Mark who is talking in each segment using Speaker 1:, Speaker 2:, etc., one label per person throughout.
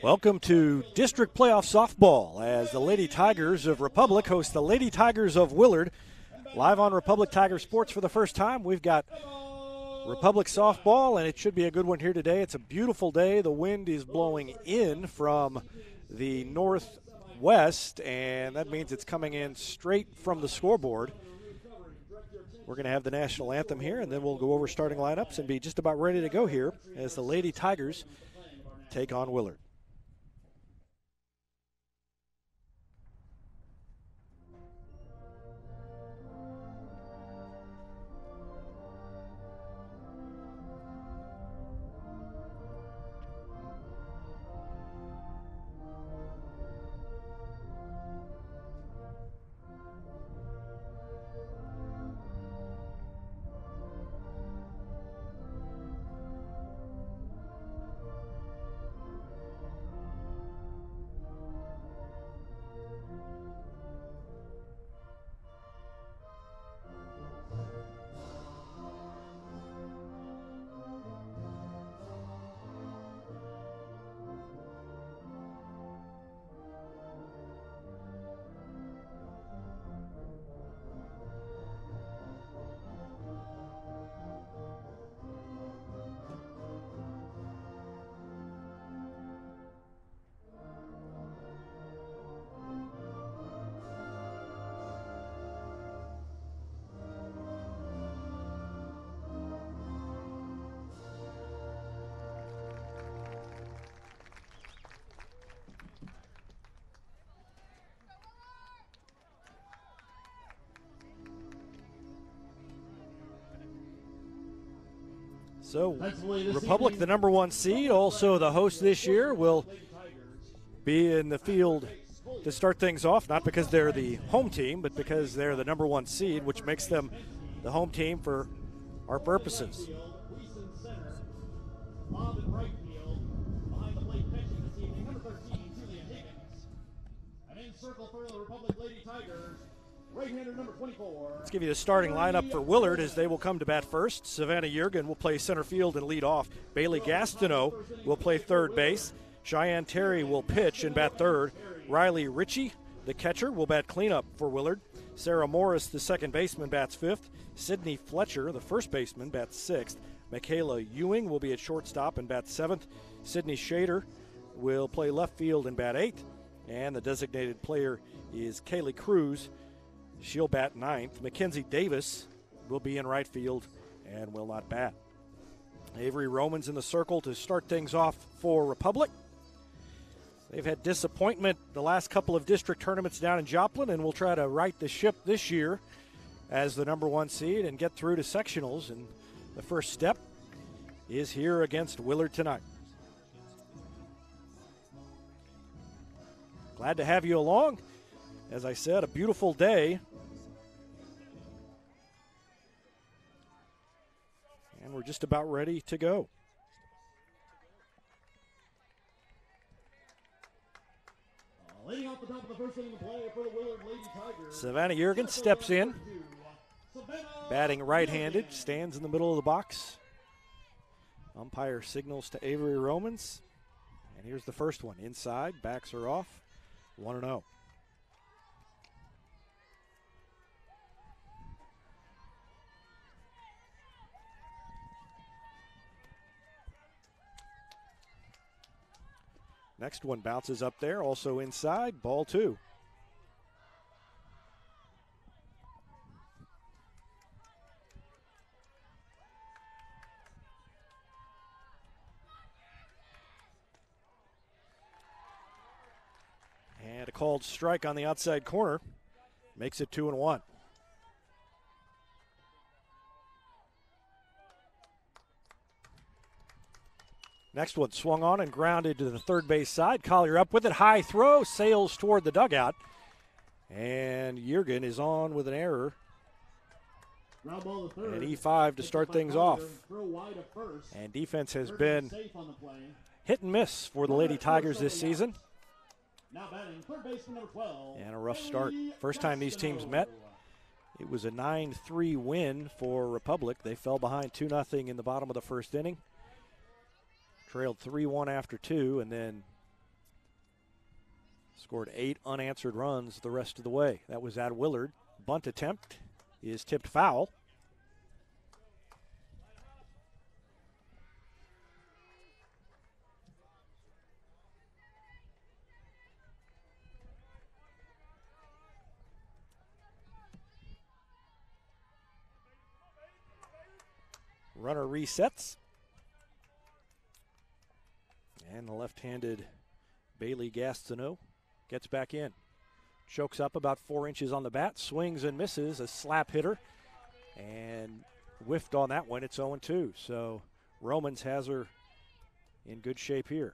Speaker 1: Welcome to District Playoff Softball as the Lady Tigers of Republic host the Lady Tigers of Willard. Live on Republic Tiger Sports for the first time. We've got Republic softball, and it should be a good one here today. It's a beautiful day. The wind is blowing in from the northwest, and that means it's coming in straight from the scoreboard. We're going to have the national anthem here, and then we'll go over starting lineups and be just about ready to go here as the Lady Tigers take on Willard. So, Republic, the number one seed, also the host this year, will be in the field to start things off, not because they're the home team, but because they're the number one seed, which makes them the home team for our purposes. Let's give you the starting lineup for Willard as they will come to bat first. Savannah Jurgen will play center field and lead off. Bailey Gastineau will play third base. Cheyenne Terry will pitch and bat third. Riley Ritchie, the catcher, will bat cleanup for Willard. Sarah Morris, the second baseman, bats fifth. Sydney Fletcher, the first baseman, bats sixth. Michaela Ewing will be at shortstop and bat seventh. Sydney Shader will play left field and bat eighth. And the designated player is Kaylee Cruz. She'll bat ninth. Mackenzie Davis will be in right field and will not bat. Avery Romans in the circle to start things off for Republic. They've had disappointment the last couple of district tournaments down in Joplin, and will try to right the ship this year as the number one seed and get through to sectionals. And the first step is here against Willard tonight. Glad to have you along. As I said, a beautiful day. And we're just about ready to go.
Speaker 2: Leading off the top of the first inning of play for the Willard Lady Tigers.
Speaker 1: Savannah Jurgen steps in. Batting right-handed, stands in the middle of the box. Umpire signals to Avery Romans. And here's the first one. Inside, backs are off. 1-0. Next one bounces up there, also inside, ball two. And a called strike on the outside corner makes it 2-1. Next one swung on and grounded to the third base side. Collier up with it, high throw, sails toward the dugout. And Jurgen is on with an error. And E5 to start things off. And defense has been hit and miss for the Lady Tigers this season. And a rough start. First time these teams met, it was a 9-3 win for Republic. They fell behind 2-0 in the bottom of the first inning. Trailed 3-1 after two, and then Scored 8 unanswered runs the rest of the way. That was at Willard. Bunt attempt is tipped foul. Runner resets. And the left-handed Bailey Gastineau gets back in. Chokes up about 4 inches on the bat, swings and misses, a slap hitter, and whiffed on that one. It's 0-2. So Romans has her in good shape here.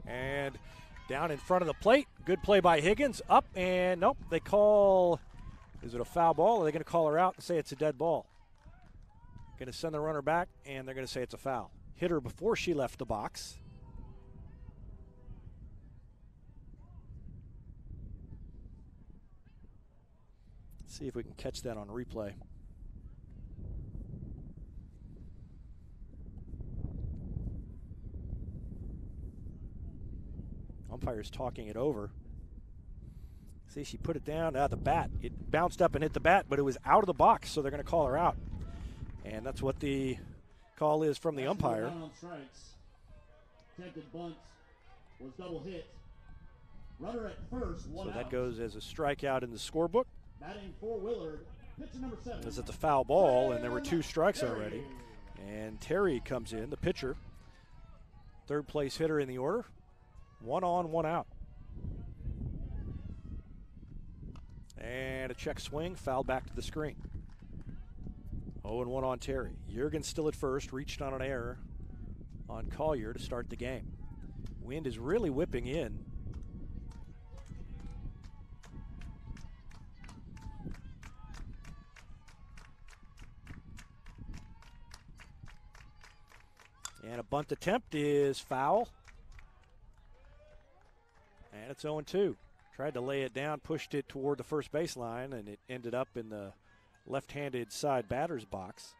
Speaker 1: And down in front of the plate, good play by Higgins. Up and nope, they call, is it a foul ball? Or are they going to call her out and say it's a dead ball? Going to send the runner back, and they're going to say it's a foul. Hit her before she left the box. Let's see if we can catch that on replay. Umpire's talking it over. See, she put it down. The bat. It bounced up and hit the bat, but it was out of the box, so they're going to call her out. And that's what the call is from the umpire.
Speaker 2: Attempted bunt was double hit. Runner at first, one out.
Speaker 1: So that goes as a strikeout in the scorebook.
Speaker 2: Batting for Willard, pitcher number 7.
Speaker 1: This is a foul ball, and there were 2 strikes already. And Terry comes in, the pitcher. Third place hitter in the order. 1 on, 1 out. And a check swing, foul back to the screen. 0-1 on Terry. Juergens still at first, reached on an error on Collier to start the game. Wind is really whipping in. And a bunt attempt is foul. And it's 0-2. Tried to lay it down, pushed it toward the first baseline, and it ended up in the left-handed side batter's box.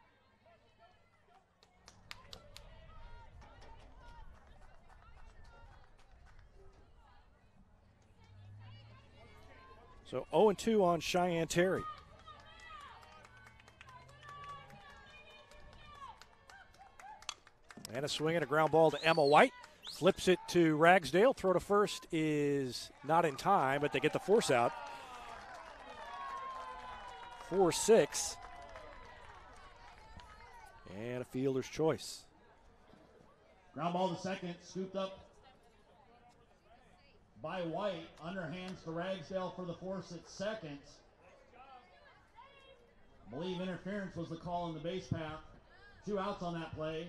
Speaker 1: So 0-2 on Cheyenne Terry. And a swing and a ground ball to Emma White. Flips it to Ragsdale. Throw to first is not in time, but they get the force out. 4-6. And a fielder's choice.
Speaker 2: Ground ball to second, scooped up by White. Underhands to Ragsdale for the force at second. I believe interference was the call on the base path. 2 outs on that play.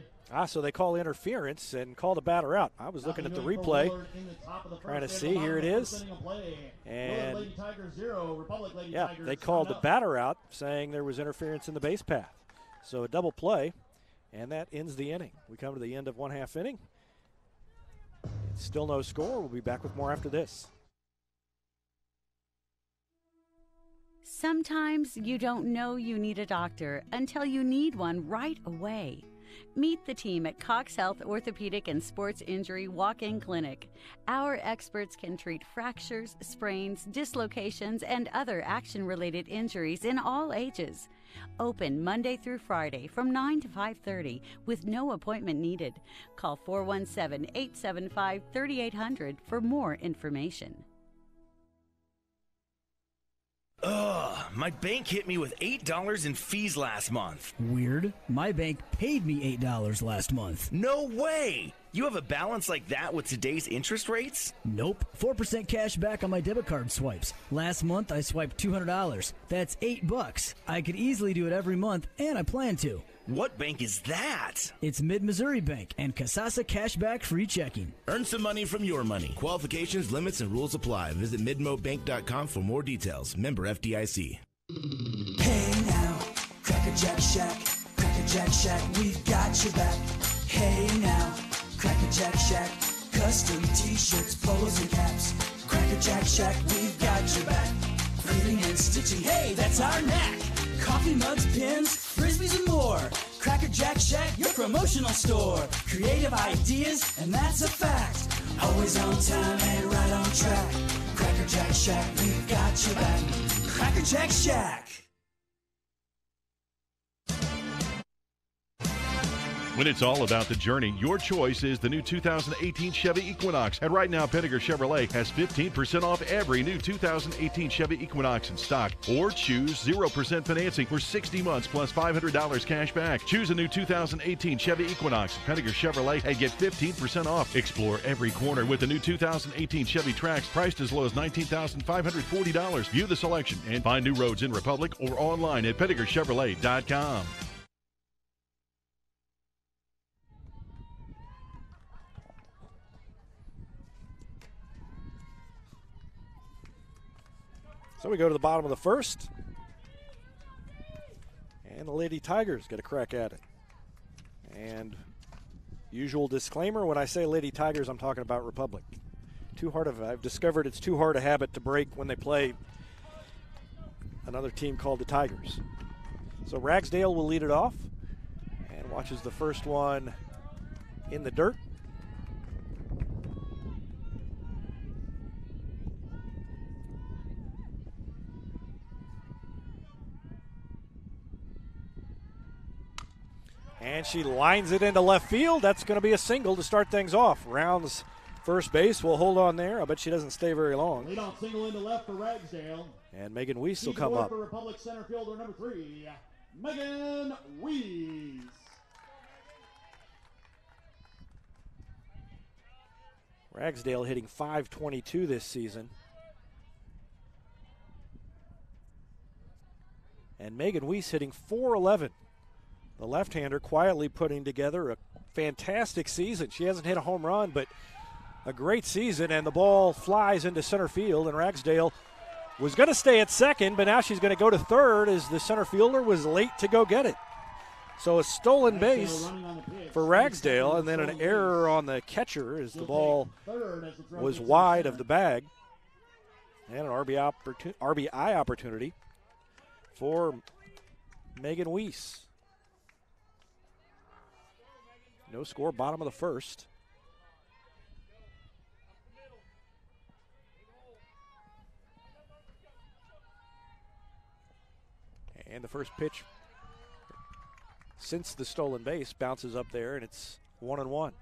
Speaker 1: So they call interference and call the batter out. I was looking at the replay, trying to see. Here it is. And yeah, they called the batter out, saying there was interference in the base path. So a double play, and that ends the inning. We come to the end of 1/2 inning. It's still no score. We'll be back with more after this.
Speaker 3: Sometimes you don't know you need a doctor until you need one right away. Meet the team at Cox Health Orthopedic and Sports Injury Walk-In Clinic. Our experts can treat fractures, sprains, dislocations, and other action-related injuries in all ages. Open Monday through Friday from 9 to 5:30 with no appointment needed. Call 417-875-3800 for more information.
Speaker 4: Ugh, my bank hit me with $8 in fees last month.
Speaker 5: Weird. My bank paid me $8 last month.
Speaker 4: No way! You have a balance like that with today's interest rates?
Speaker 5: Nope. 4% cash back on my debit card swipes. Last month I swiped $200. That's $8. I could easily do it every month, and I plan to.
Speaker 4: What bank is that?
Speaker 5: It's Mid-Missouri Bank and Kasasa Cashback Free Checking.
Speaker 6: Earn some money from your money. Qualifications, limits, and rules apply. Visit midmobank.com for more details. Member FDIC.
Speaker 7: Hey now, Cracker Jack Shack, Cracker Jack Shack, we've got your back. Hey now, Cracker Jack Shack, custom t-shirts, polos, and caps. Cracker Jack Shack, we've got got your back. Framing and stitching, hey, that's our knack. Coffee mugs, pins, frisbees, and more. Cracker Jack Shack, your promotional store. Creative ideas, and that's a fact. Always on time and right on track. Cracker Jack Shack, we've got your back. Cracker Jack Shack.
Speaker 8: When it's all about the journey, your choice is the new 2018 Chevy Equinox. And right now, Pinnaker Chevrolet has 15% off every new 2018 Chevy Equinox in stock. Or choose 0% financing for 60 months plus $500 cash back. Choose a new 2018 Chevy Equinox at Pinnaker Chevrolet and get 15% off. Explore every corner with the new 2018 Chevy Trax priced as low as $19,540. View the selection and find new roads in Republic or online at PinnakerChevrolet.com.
Speaker 1: So we go to the bottom of the first. And the Lady Tigers get a crack at it. And usual disclaimer, when I say Lady Tigers, I'm talking about Republic. I've discovered it's too hard a habit to break when they play another team called the Tigers. So Ragsdale will lead it off and watches the first one in the dirt. And she lines it into left field. That's going to be a single to start things off. Rounds first base will hold on there. I bet she doesn't stay very long.
Speaker 2: Leadoff single into left for Ragsdale.
Speaker 1: And Megan Weiss will come up.
Speaker 2: For Republic center fielder number 3, Megan Weiss.
Speaker 1: Ragsdale hitting .522 this season. And Megan Weiss hitting .411. The left-hander quietly putting together a fantastic season. She hasn't hit a home run, but a great season, and the ball flies into center field, and Ragsdale was going to stay at second, but now she's going to go to third as the center fielder was late to go get it. So a stolen base for Ragsdale, and then an error on the catcher as the ball was wide of the bag. And an RBI opportunity for Megan Weiss. No score, bottom of the first. And the first pitch since the stolen base bounces up there, and it's 1-1.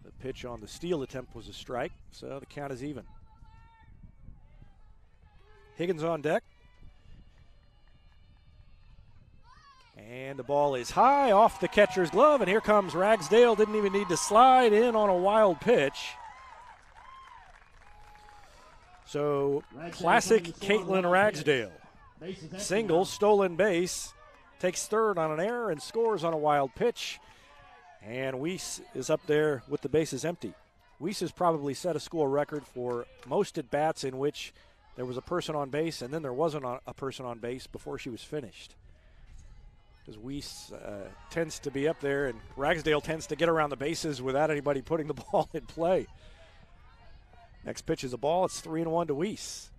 Speaker 1: The pitch on the steal attempt was a strike, so the count is even. Higgins on deck. And the ball is high off the catcher's glove, and here comes Ragsdale. Didn't even need to slide in on a wild pitch. So, classic Caitlin Ragsdale. Single, stolen base, takes third on an error and scores on a wild pitch. And Weiss is up there with the bases empty. Weiss has probably set a school record for most at-bats in which there was a person on base and then there wasn't a person on base before she was finished. Because Weiss tends to be up there, and Ragsdale tends to get around the bases without anybody putting the ball in play. Next pitch is a ball. It's 3-1 to Weiss.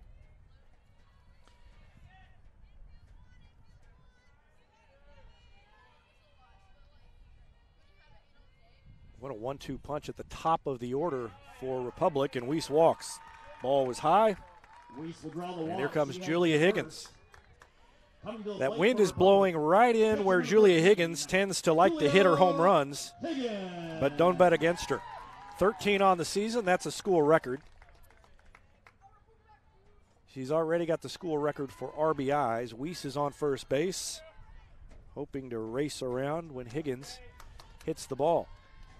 Speaker 1: What a 1-2 punch at the top of the order for Republic, and Weiss walks. Ball was high, and here comes Julia Higgins. That wind is blowing right in where Julia Higgins tends to like to hit her home runs, but don't bet against her. 13 on the season, that's a school record. She's already got the school record for RBIs. Weiss is on first base, hoping to race around when Higgins hits the ball.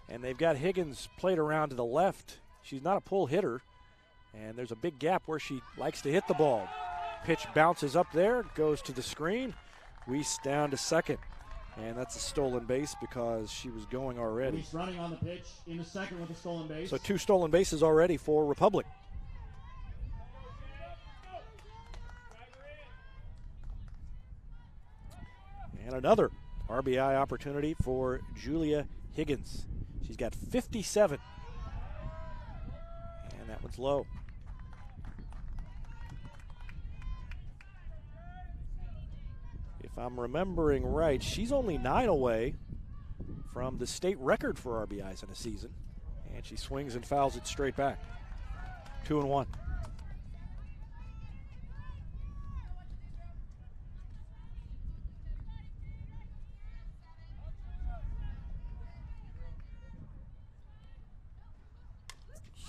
Speaker 1: And they've got Higgins played around to the left. She's not a pull hitter, and there's a big gap where she likes to hit the ball. Pitch bounces up there, goes to the screen. Weiss down to second. And that's a stolen base because she was going already.
Speaker 2: Weiss running on the pitch in the second with a stolen base.
Speaker 1: So 2 stolen bases already for Republic. And another RBI opportunity for Julia Higgins. She's got 57. And that one's low. If I'm remembering right, she's only 9 away from the state record for RBIs in a season. And she swings and fouls it straight back. 2-1.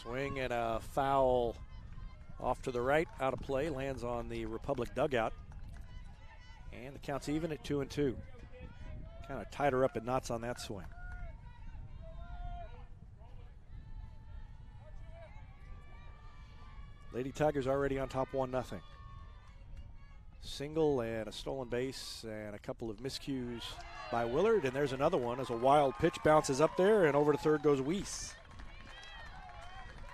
Speaker 1: Swing and a foul off to the right, out of play, lands on the Republic dugout. And the count's even at 2-2. Kind of tied her up in knots on that swing. Lady Tigers already on top 1-0. Single and a stolen base and a couple of miscues by Willard. And there's another one as a wild pitch bounces up there, and over to third goes Weiss.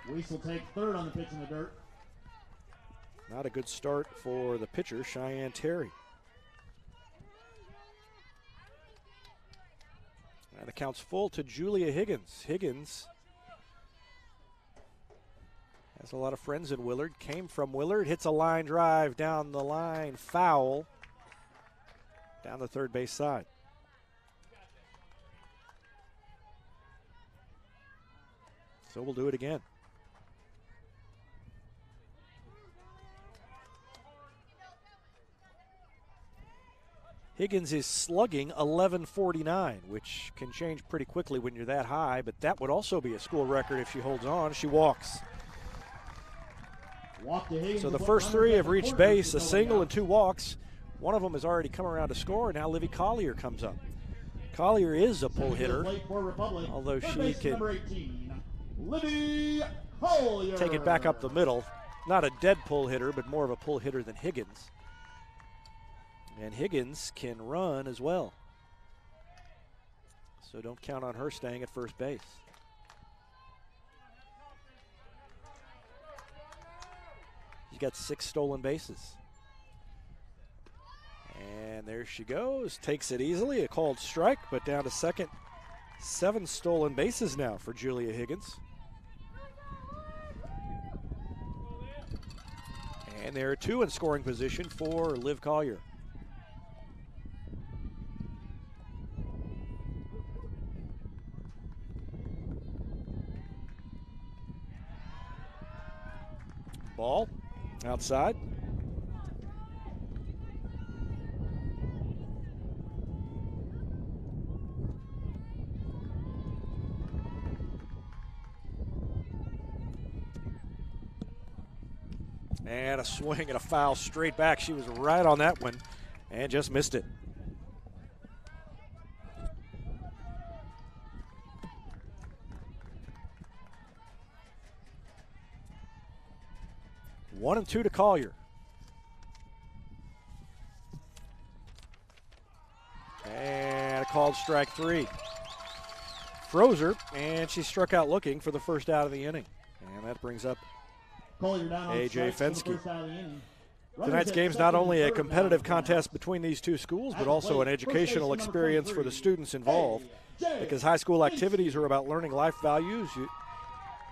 Speaker 2: Weiss will take third on the pitch in the dirt.
Speaker 1: Not a good start for the pitcher, Cheyenne Terry. And the count's full to Julia Higgins. Higgins has a lot of friends in Willard, came from Willard, hits a line drive down the line, foul, down the third base side. So we'll do it again. Higgins is slugging 1149, which can change pretty quickly when you're that high, but that would also be a school record if she holds on. She walks. So the first three have reached base, a single and 2 walks. One of them has already come around to score. Now Livy Collier comes up. Collier is a pull hitter, although she can take it back up the middle. Not a dead pull hitter, but more of a pull hitter than Higgins. And Higgins can run as well. So don't count on her staying at first base. She's got 6 stolen bases. And there she goes. Takes it easily. A called strike, but down to second. 7 stolen bases now for Julia Higgins. And there are 2 in scoring position for Liv Collier. Ball outside. And a swing and a foul straight back. She was right on that one and just missed it. One and 2 to Collier. And a called strike 3. Froze her, and she struck out looking for the first out of the inning. And that brings up A.J. Fensky. Tonight's game is not only a competitive contest between these two schools, but also an educational experience for the students involved, because high school activities are about learning life values.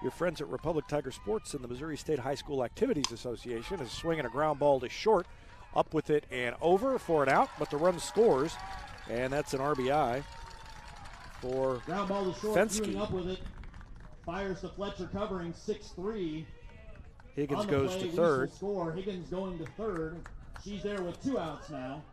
Speaker 1: Your friends at Republic Tiger Sports and the Missouri State High School Activities Association is swinging a ground ball to short, up with it and over for an out, but the run scores, and that's an RBI for
Speaker 2: ground ball to short,
Speaker 1: Fensky.
Speaker 2: Up with it. Fires to Fletcher, covering 6-3.
Speaker 1: Higgins goes to third.
Speaker 2: Score. Higgins going to third. She's there with 2 outs now.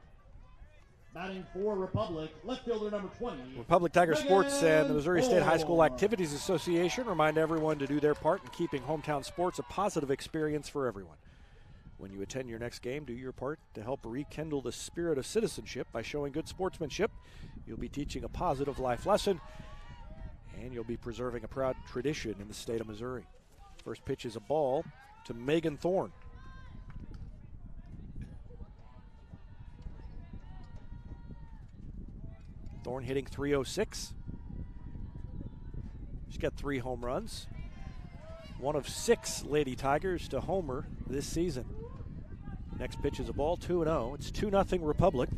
Speaker 2: Batting for Republic, left fielder number 20.
Speaker 1: Republic Tiger Sports and the Missouri State High School Activities Association remind everyone to do their part in keeping hometown sports a positive experience for everyone. When you attend your next game, do your part to help rekindle the spirit of citizenship by showing good sportsmanship. You'll be teaching a positive life lesson, and you'll be preserving a proud tradition in the state of Missouri. First pitch is a ball to Megan Thorne. Thorne hitting .306. She's got 3 home runs. One of 6 Lady Tigers to homer this season. Next pitch is a ball, 2-0. It's 2-0 Republic.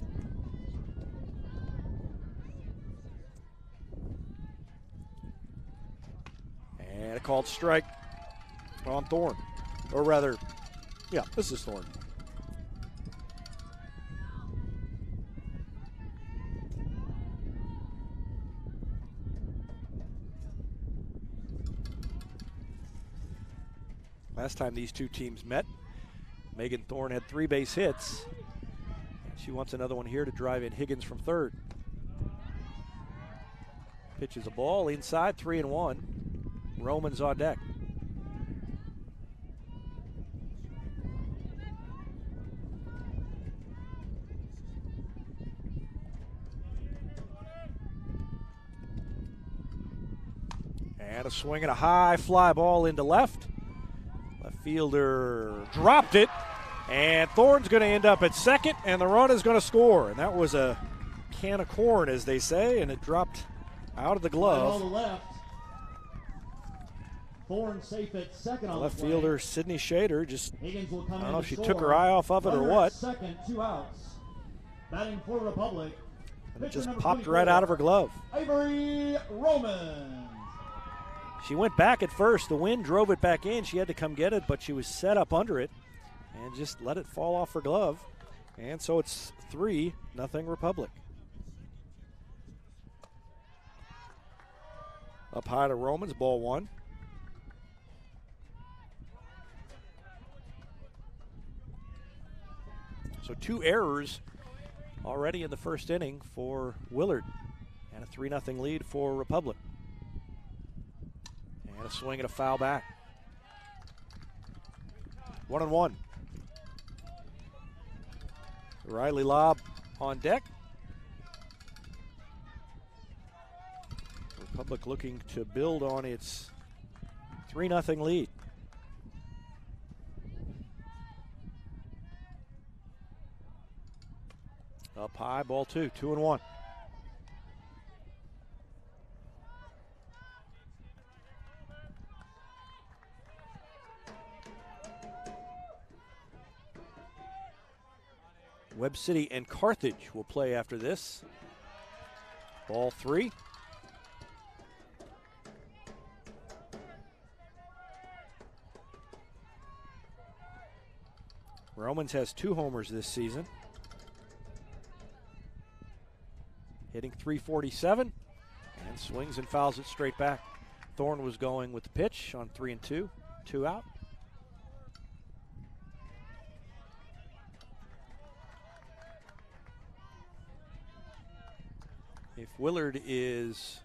Speaker 1: called strike on Thorne. Or rather, yeah, this is Thorne. Last time these two teams met, Megan Thorne had 3 base hits. She wants another one here to drive in Higgins from third. Pitches a ball inside, 3-1. Romans on deck. And a swing and a high fly ball into left. Left fielder dropped it. And Thorne's going to end up at second, and the run is going to score. And that was a can of corn, as they say, and it dropped out of the glove.
Speaker 2: On the left. Thorne safe at second on
Speaker 1: Left
Speaker 2: the play.
Speaker 1: fielder Sydney Shader just,
Speaker 2: Higgins will come
Speaker 1: I don't
Speaker 2: in
Speaker 1: know
Speaker 2: to
Speaker 1: if she
Speaker 2: score.
Speaker 1: took her eye off of it or
Speaker 2: Runner at
Speaker 1: what.
Speaker 2: Second, 2 outs. Batting for Republic.
Speaker 1: And it
Speaker 2: Pitcher
Speaker 1: just
Speaker 2: number
Speaker 1: popped
Speaker 2: 24,
Speaker 1: right out of her glove.
Speaker 2: Avery Romans.
Speaker 1: She went back at first. The wind drove it back in. She had to come get it, but she was set up under it and just let it fall off her glove. And so it's 3-0 Republic. Up high to Romans, ball 1. So 2 errors already in the first inning for Willard, and a 3-0 lead for Republic. And a swing and a foul back. 1-1. Riley Lobb on deck. Republic looking to build on its 3-0 lead. Up high, ball 2, 2-1. Webb City and Carthage will play after this. Ball 3. Romans has 2 homers this season. Hitting .347 and swings and fouls it straight back. Thorne was going with the pitch on 3-2, 2 out. If Willard is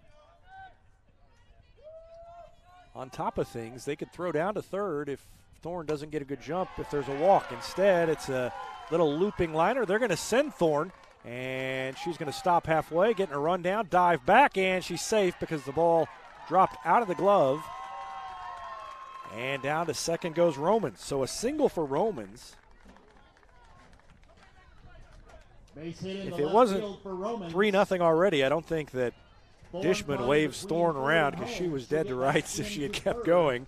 Speaker 1: on top of things, they could throw down to third if Thorne doesn't get a good jump, if there's a walk. Instead, it's a little looping liner. They're going to send Thorne, and she's going to stop halfway, getting a run down, dive back, and she's safe because the ball dropped out of the glove. And down to second goes Romans. So a single for Romans.
Speaker 2: Base hit in
Speaker 1: If
Speaker 2: the
Speaker 1: it
Speaker 2: left
Speaker 1: wasn't
Speaker 2: field for Romans.
Speaker 1: 3-0 already, I don't think that
Speaker 2: Thorne
Speaker 1: Dishman
Speaker 2: finds
Speaker 1: waves
Speaker 2: between
Speaker 1: Thorne
Speaker 2: third
Speaker 1: around
Speaker 2: and
Speaker 1: because
Speaker 2: home
Speaker 1: she was
Speaker 2: to
Speaker 1: dead
Speaker 2: get
Speaker 1: to
Speaker 2: back
Speaker 1: rights if she had
Speaker 2: into
Speaker 1: kept
Speaker 2: third.
Speaker 1: going.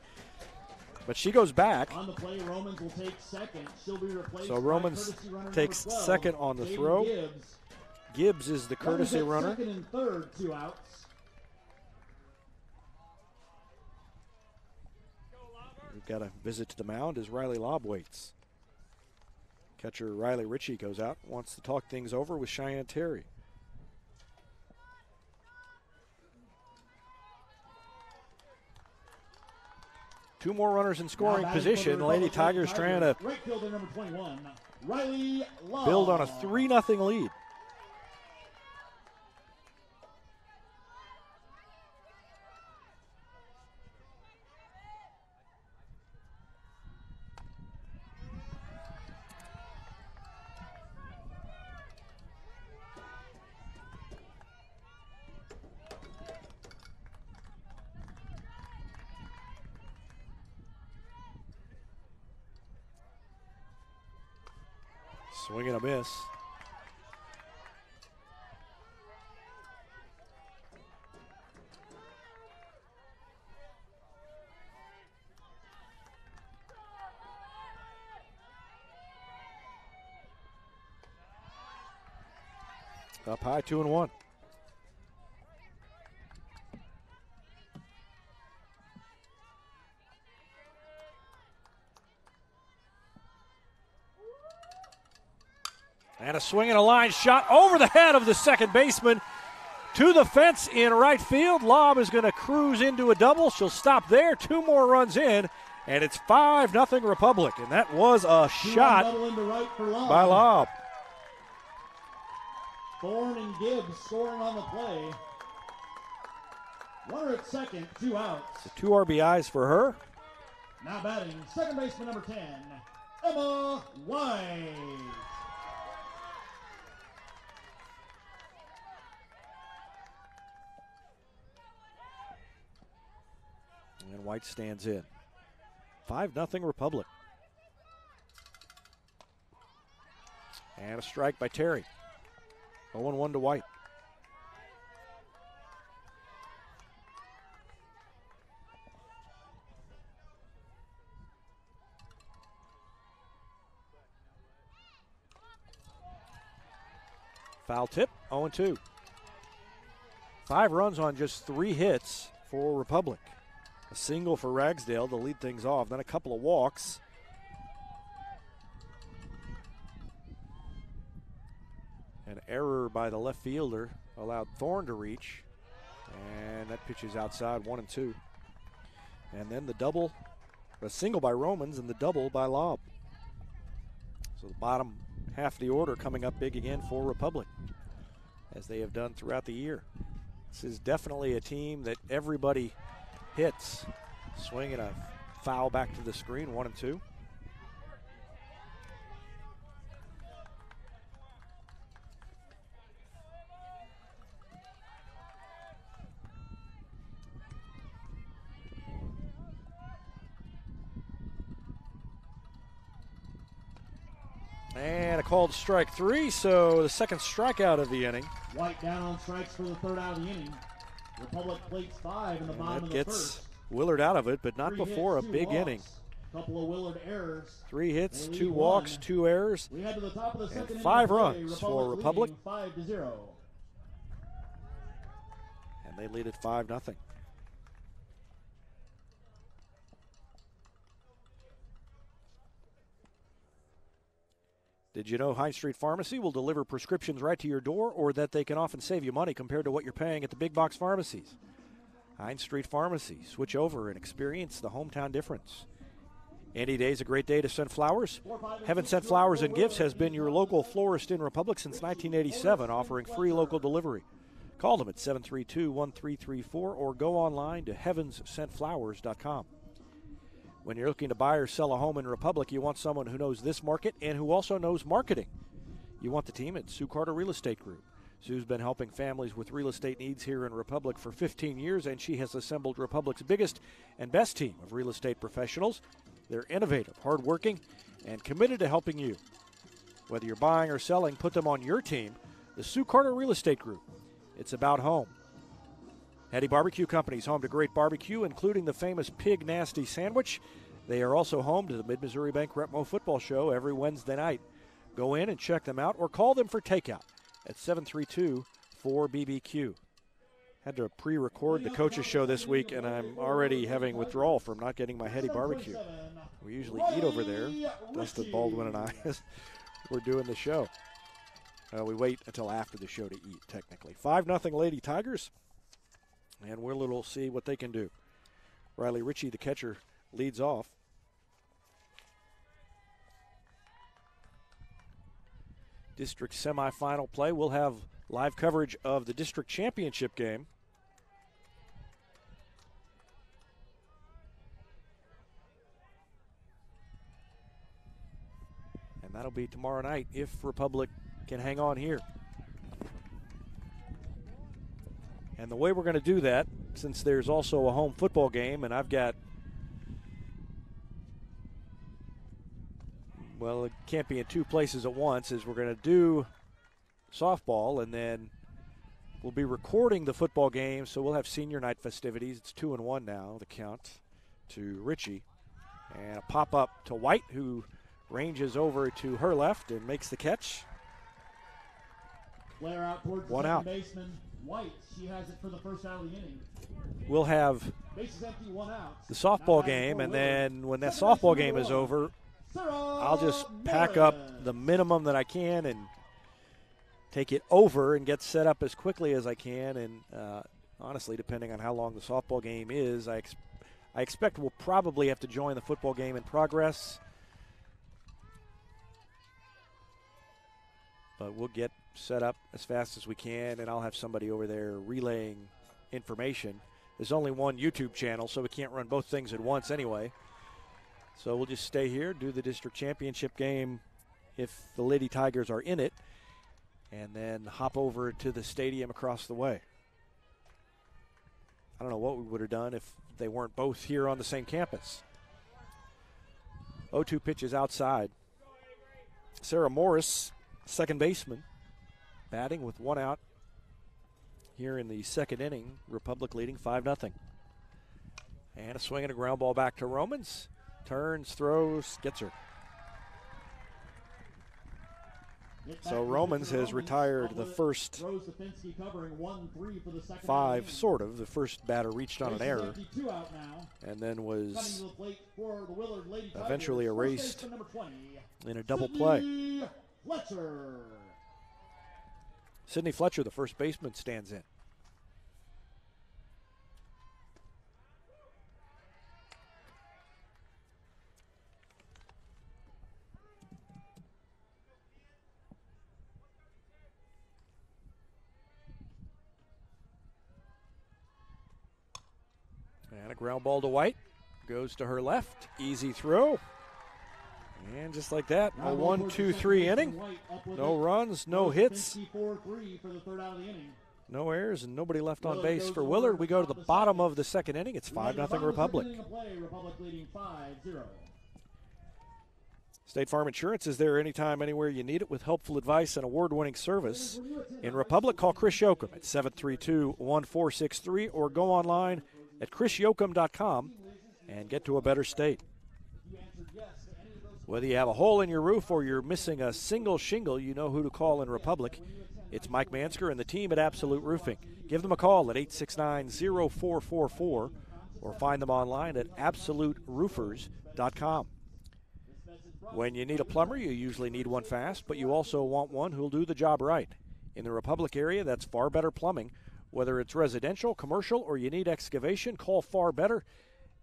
Speaker 1: But she goes back.
Speaker 2: On the play, Romans will take second. She'll be replaced
Speaker 1: So
Speaker 2: by
Speaker 1: Romans
Speaker 2: courtesy runner
Speaker 1: takes
Speaker 2: number 12,
Speaker 1: second on the
Speaker 2: Jaden
Speaker 1: throw.
Speaker 2: Gibbs.
Speaker 1: Gibbs is the courtesy
Speaker 2: Runners at
Speaker 1: runner.
Speaker 2: Second and third, 2 outs.
Speaker 1: We've got a visit to the mound as Riley Lobb waits. Catcher Riley Ritchie goes out, wants to talk things over with Cheyenne Terry. Two more runners in scoring position. The Lady Tigers trying to
Speaker 2: Right fielder number 21, Riley Lobb.
Speaker 1: build on a 3-0 lead. Swing and a miss. Up high, 2-1. And a swing and a line shot over the head of the second baseman to the fence in right field. Lobb is going to cruise into a double. She'll stop there. 2 more runs in, and it's 5-0 Republic. And that was a shot by Lobb.
Speaker 2: Thorne and Gibbs scoring on the play. Runner at second, 2 outs.
Speaker 1: So 2 RBIs for her.
Speaker 2: Now batting, second baseman number 10, Emma White.
Speaker 1: And White stands in. 5-0 Republic. And a strike by Terry. 0-1 to White. Foul tip, 0-2. 5 runs on just 3 hits for Republic. A single for Ragsdale to lead things off, then a couple of walks. An error by the left fielder allowed Thorne to reach, and that pitch is outside, 1-2. And then the double, a single by Romans and the double by Lobb. So the bottom half of the order coming up big again for Republic, as they have done throughout the year. This is definitely a team that everybody hits. Swing and a foul back to the screen, 1-2. And a called strike 3, so the second strikeout of the inning.
Speaker 2: White down on strikes for the 3rd out of the inning. Republic plates 5 in the bottom of the first.
Speaker 1: Gets Willard out of it, but not
Speaker 2: 3
Speaker 1: before
Speaker 2: hits,
Speaker 1: a
Speaker 2: 2
Speaker 1: big
Speaker 2: walks.
Speaker 1: inning.
Speaker 2: Couple of Willard errors.
Speaker 1: 3 hits,
Speaker 2: They
Speaker 1: 2
Speaker 2: lead
Speaker 1: walks,
Speaker 2: 1.
Speaker 1: 2 errors,
Speaker 2: We head to the top of the second
Speaker 1: and
Speaker 2: inning
Speaker 1: 5
Speaker 2: of play.
Speaker 1: runs for Republic.
Speaker 2: 5-0.
Speaker 1: And they lead at 5-0. Did you know High Street Pharmacy will deliver prescriptions right to your door, or that they can often save you money compared to what you're paying at the big box pharmacies? Heinz Street Pharmacy. Switch over and experience the hometown difference. Any day's a great day to send flowers. Heaven Sent Flowers and Gifts has been your local florist in Republic since 1987, offering free local delivery. Call them at 732-1334 or go online to heavenssentflowers.com. When you're looking to buy or sell a home in Republic, you want someone who knows this market and who also knows marketing. You want the team at Sue Carter Real Estate Group. Sue's been helping families with real estate needs here in Republic for 15 years, and she has assembled Republic's biggest and best team of real estate professionals. They're innovative, hardworking, and committed to helping you. Whether you're buying or selling, put them on your team. The Sue Carter Real Estate Group. It's about home. Hattie Barbecue Company's home to great barbecue, including the famous Pig Nasty Sandwich. They are also home to the Mid-Missouri Bank Retmo Football Show every Wednesday night. Go in and check them out or call them for takeout at 732-4BBQ. Had to pre-record the coaches show this week, and I'm already having withdrawal from not getting my Hattie Barbecue. We usually eat over there, Dustin Baldwin and I, as we're doing the show. We wait until after the show to eat, technically. 5-0 Lady Tigers, and Willard will see what they can do. Riley Ritchie, the catcher, leads off. District semifinal play. We'll have live coverage of the district championship game. And that'll be tomorrow night if Republic can hang on here. And the way we're going to do that, since there's also a home football game, and I've got, well, it can't be in 2 places at once, is we're going to do softball, and then we'll be recording the football game, so we'll have senior night festivities. It's 2-1 now, the count to Ritchie. And a pop-up to White, who ranges over to her left and makes the catch.
Speaker 2: Flare out towards
Speaker 1: One
Speaker 2: the
Speaker 1: out.
Speaker 2: second baseman, White. She has it for the first out of the inning.
Speaker 1: We'll have
Speaker 2: Bases empty, 1 out.
Speaker 1: the softball game, and then when that softball game is over, I'll just pack up the minimum that I can and take it over and get set up as quickly as I can. And honestly, depending on how long the softball game is, I expect we'll probably have to join the football game in progress. But we'll get set up as fast as we can, and I'll have somebody over there relaying information. There's only one YouTube channel, so we can't run both things at once anyway. So we'll just stay here, do the district championship game if the Lady Tigers are in it, and then hop over to the stadium across the way. I don't know what we would have done if they weren't both here on the same campus. 0-2 pitches outside. Sarah Morris, second baseman, batting with 1 out here in the second inning. Republic leading 5-0. And a swing and a ground ball back to Romans. Turns, throws, gets her. So Romans has retired the first 5, sort of. The first batter reached on an error and then was eventually erased in a double play. Sydney Fletcher, the first baseman, stands in. And a ground ball to White. Goes to her left. Easy throw. And just like that, a 1-2-3 inning. No runs, no hits, no errors, and nobody left on base for Willard. We go to the bottom of the second inning. It's 5-0 Republic. State Farm Insurance is there anytime, anywhere you need it with helpful advice and award-winning service. In Republic, call Chris Yoakum at 732-1463 or go online at chrisyoakum.com and get to a better state. Whether you have a hole in your roof or you're missing a single shingle, you know who to call in Republic. It's Mike Mansker and the team at Absolute Roofing. Give them a call at 869-0444 or find them online at absoluteroofers.com. When you need a plumber, you usually need one fast, but you also want one who'll do the job right. In the Republic area, that's Far Better Plumbing. Whether it's residential, commercial, or you need excavation, call Far Better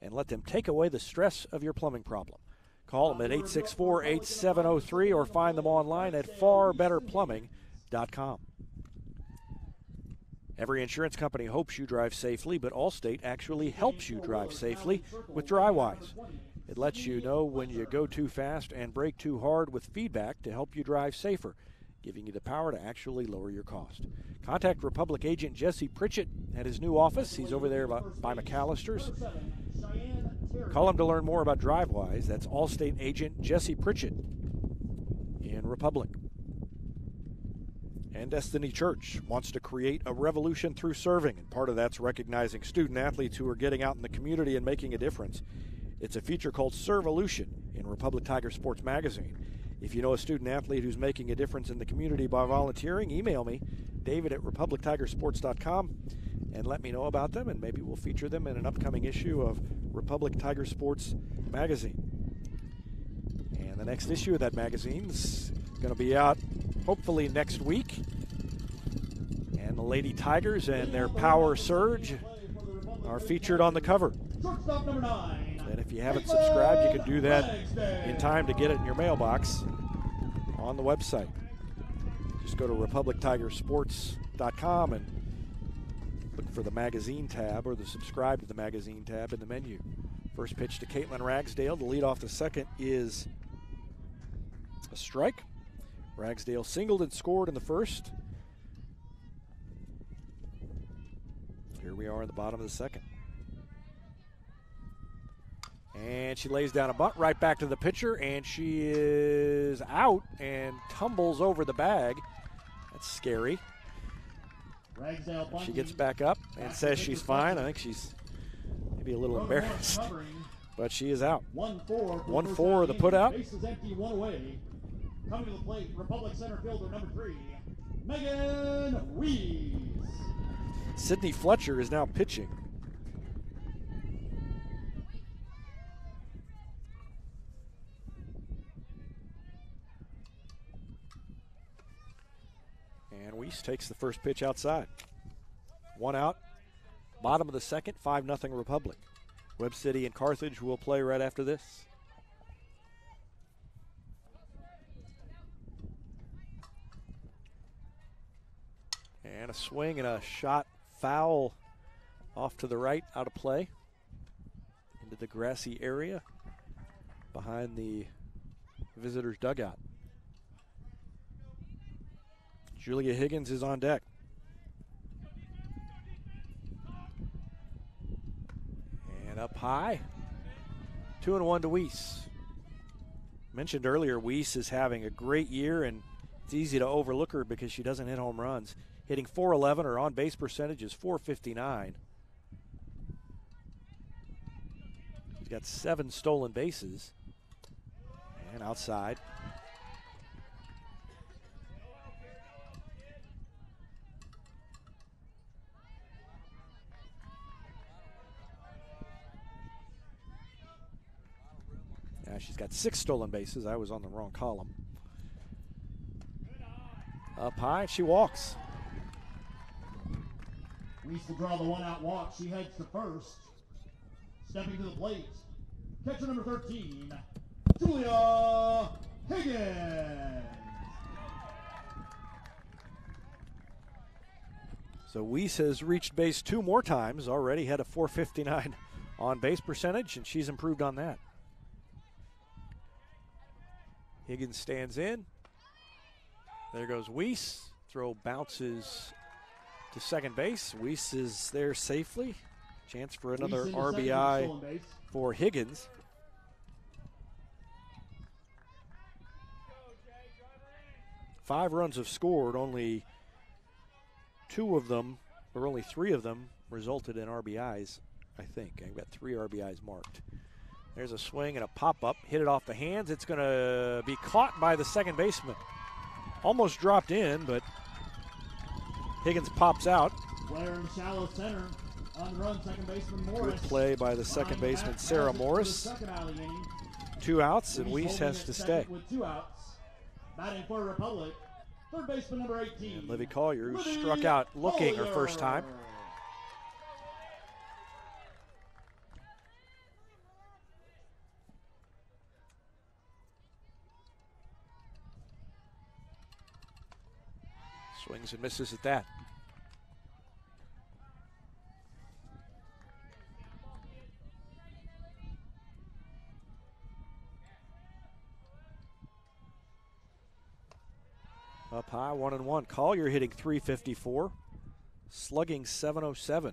Speaker 1: and let them take away the stress of your plumbing problem. Call them at 864-8703 or find them online at farbetterplumbing.com. Every insurance company hopes you drive safely, but Allstate actually helps you drive safely with DriveWise. It lets you know when you go too fast and brake too hard with feedback to help you drive safer, giving you the power to actually lower your cost. Contact Republic agent Jesse Pritchett at his new office. He's over there by McAllister's. Call him to learn more about DriveWise. That's Allstate agent Jesse Pritchett in Republic. And Destiny Church wants to create a revolution through serving, and part of that's recognizing student athletes who are getting out in the community and making a difference. It's a feature called Servolution in Republic Tiger Sports Magazine. If you know a student athlete who's making a difference in the community by volunteering, email me, David at republictigersports.com, and let me know about them, and maybe we'll feature them in an upcoming issue of Republic Tiger Sports Magazine. And the next issue of that magazine is going to be out hopefully next week. And the Lady Tigers and their Power Surge are featured on the cover. And if you haven't subscribed, you can do that in time to get it in your mailbox on the website. Just go to republictigersports.com and look for the magazine tab or the subscribe to the magazine tab in the menu. First pitch to Caitlin Ragsdale to lead off the second is a strike. Ragsdale singled and scored in the first. Here we are in the bottom of the second. And she lays down a bunt right back to the pitcher, and she is out and tumbles over the bag. That's scary. She gets back up and says she's fine. I think she's maybe a little embarrassed, but she is out. 1-4 the put out.
Speaker 2: Coming to the plate, Republic center fielder number 3, Megan Weiss.
Speaker 1: Sydney Fletcher is now pitching. And Weiss takes the first pitch outside. 1 out. Bottom of the second, 5-0 Republic. Webb City and Carthage will play right after this. And a swing and a shot foul off to the right, out of play. Into the grassy area behind the visitors' dugout. Julia Higgins is on deck. And up high. 2-1 to Weiss. Mentioned earlier, Weiss is having a great year, and it's easy to overlook her because she doesn't hit home runs. Hitting .411, her on-base percentage is .459. She's got 7 stolen bases. And outside. Yeah, she's got 6 stolen bases. I was on the wrong column. Up high, she walks.
Speaker 2: Weiss to draw the 1-out walk. She heads to first. Stepping to the plate, catcher number 13, Julia Higgins.
Speaker 1: So Weiss has reached base 2 more times, already had a .459 on-base percentage, and she's improved on that. Higgins stands in. There goes Weiss. Throw bounces to second base. Weiss is there safely. Chance for another RBI for Higgins. Five runs have scored. Only 2 of them, or only 3 of them, resulted in RBIs, I think. I've got 3 RBIs marked. There's a swing and a pop-up. Hit it off the hands. It's going to be caught by the second baseman. Almost dropped in, but Higgins pops out.
Speaker 2: Player in shallow center. On the run, second baseman Morris.
Speaker 1: Good play by the second baseman, Sarah Morris. 2 outs, and Weiss has to stay.
Speaker 2: With 2 outs. Batting for Republic, third baseman number 18.
Speaker 1: And Livy Collier, who struck out looking her first time. Swings and misses at that. Up high, 1-1. Collier hitting .354, slugging .707.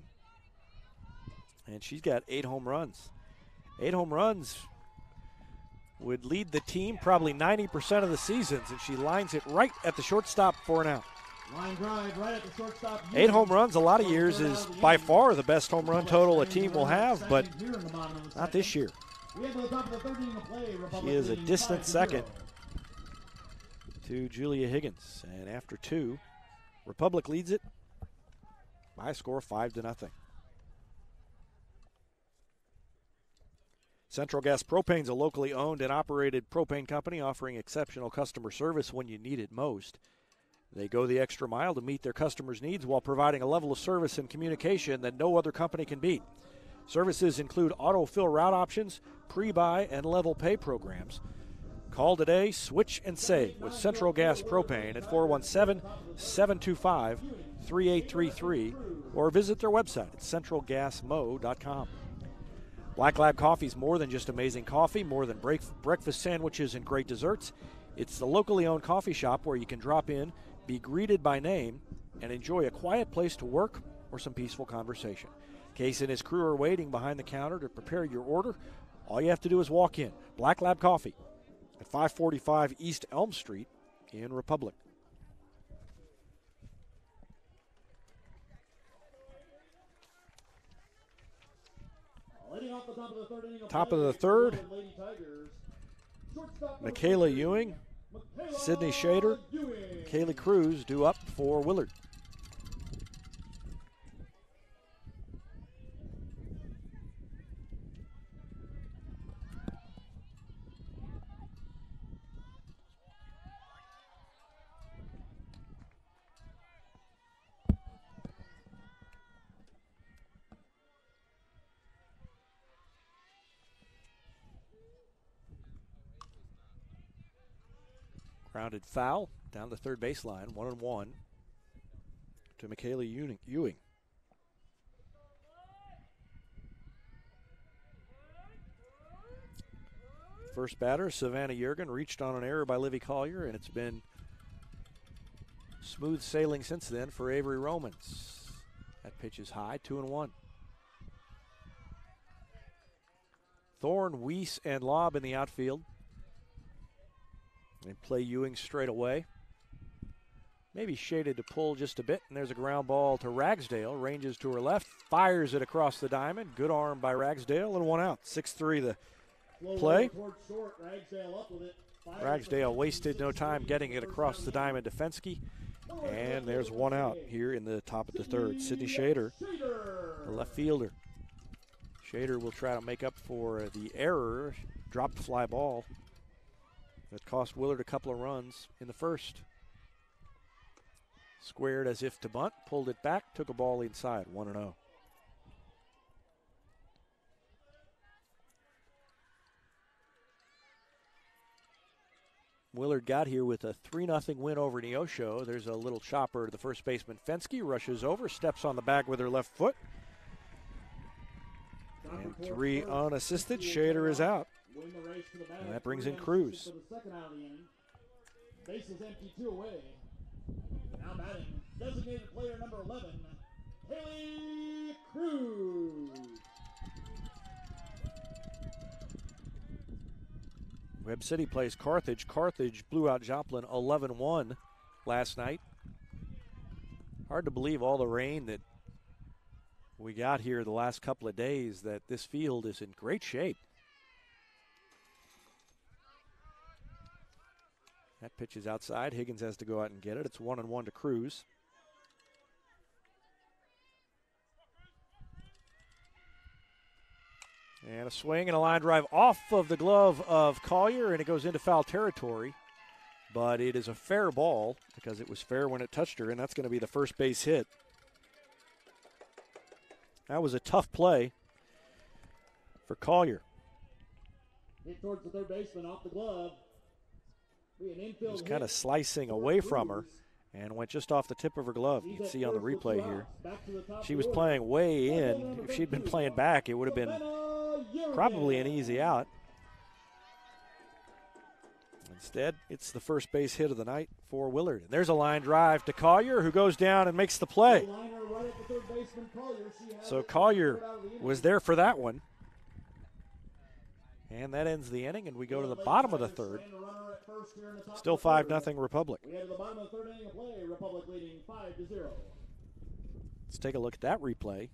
Speaker 1: And she's got 8 home runs. 8 home runs would lead the team probably 90% of the seasons, and she lines it right at the shortstop for an out.
Speaker 2: Line drive right at the shortstop.
Speaker 1: 8 home runs a lot of years is by far the best home run total a team will have, but not this year. She is a distant second to Julia Higgins. And after 2, Republic leads it by a score of 5-0. Central Gas Propane is a locally owned and operated propane company offering exceptional customer service when you need it most. They go the extra mile to meet their customers' needs while providing a level of service and communication that no other company can beat. Services include auto-fill route options, pre-buy, and level pay programs. Call today, switch and save with Central Gas Propane at 417-725-3833 or visit their website at centralgasmo.com. Black Lab Coffee is more than just amazing coffee, more than breakfast sandwiches and great desserts. It's the locally owned coffee shop where you can drop in, be greeted by name, and enjoy a quiet place to work or some peaceful conversation. Case and his crew are waiting behind the counter to prepare your order. All you have to do is walk in. Black Lab Coffee at 545 East Elm Street in Republic. Top of the third, Michaela Ewing, Sydney Shader, Kaylee Cruz due up for Willard. Grounded foul down the third baseline, 1-1 to McKaylee Ewing. First batter, Savannah Jurgen, reached on an error by Livy Collier, and it's been smooth sailing since then for Avery Romans. That pitch is high, 2-1. Thorne, Weiss, and Lobb in the outfield. They play Ewing straight away. Maybe shaded to pull just a bit, and there's a ground ball to Ragsdale. Ranges to her left, fires it across the diamond. Good arm by Ragsdale, and 1 out. 6-3 the play. Ragsdale wasted no time getting it across the diamond to Fensky. And there's 1 out here in the top of the third. Sydney Shader, the left fielder. Shader will try to make up for the error. Dropped fly ball that cost Willard a couple of runs in the first. Squared as if to bunt, pulled it back, took a ball inside, 1-0. Willard got here with a 3-0 win over Neosho. There's a little chopper to the first baseman. Fensky rushes over, steps on the bag with her left foot. And 3 unassisted. Shader is out. And that brings in Cruz.
Speaker 2: Base is empty, 2 away. Now batting, designated player number 11, Haley Cruz.
Speaker 1: Webb City plays Carthage. Carthage blew out Joplin 11-1 last night. Hard to believe all the rain that we got here the last couple of days, that this field is in great shape. That pitch is outside. Higgins has to go out and get it. It's 1-1 to Cruz. And a swing and a line drive off of the glove of Collier, and it goes into foul territory. But it is a fair ball because it was fair when it touched her, and that's going to be the first base hit. That was a tough play for Collier.
Speaker 2: Hit towards the third baseman off the glove.
Speaker 1: He was kind of slicing away from her and went just off the tip of her glove. You can see on the replay here. She was playing way in. If she'd been playing back, it would have been probably an easy out. Instead, it's the first base hit of the night for Willard. And there's a line drive to Collier, who goes down and makes the play. So Collier was there for that one. And that ends the inning, and we go to the bottom of the third. Still 5-0 Republic.
Speaker 2: We head to the bottom of the third inning of play. Republic leading 5-0.
Speaker 1: Let's take a look at that replay.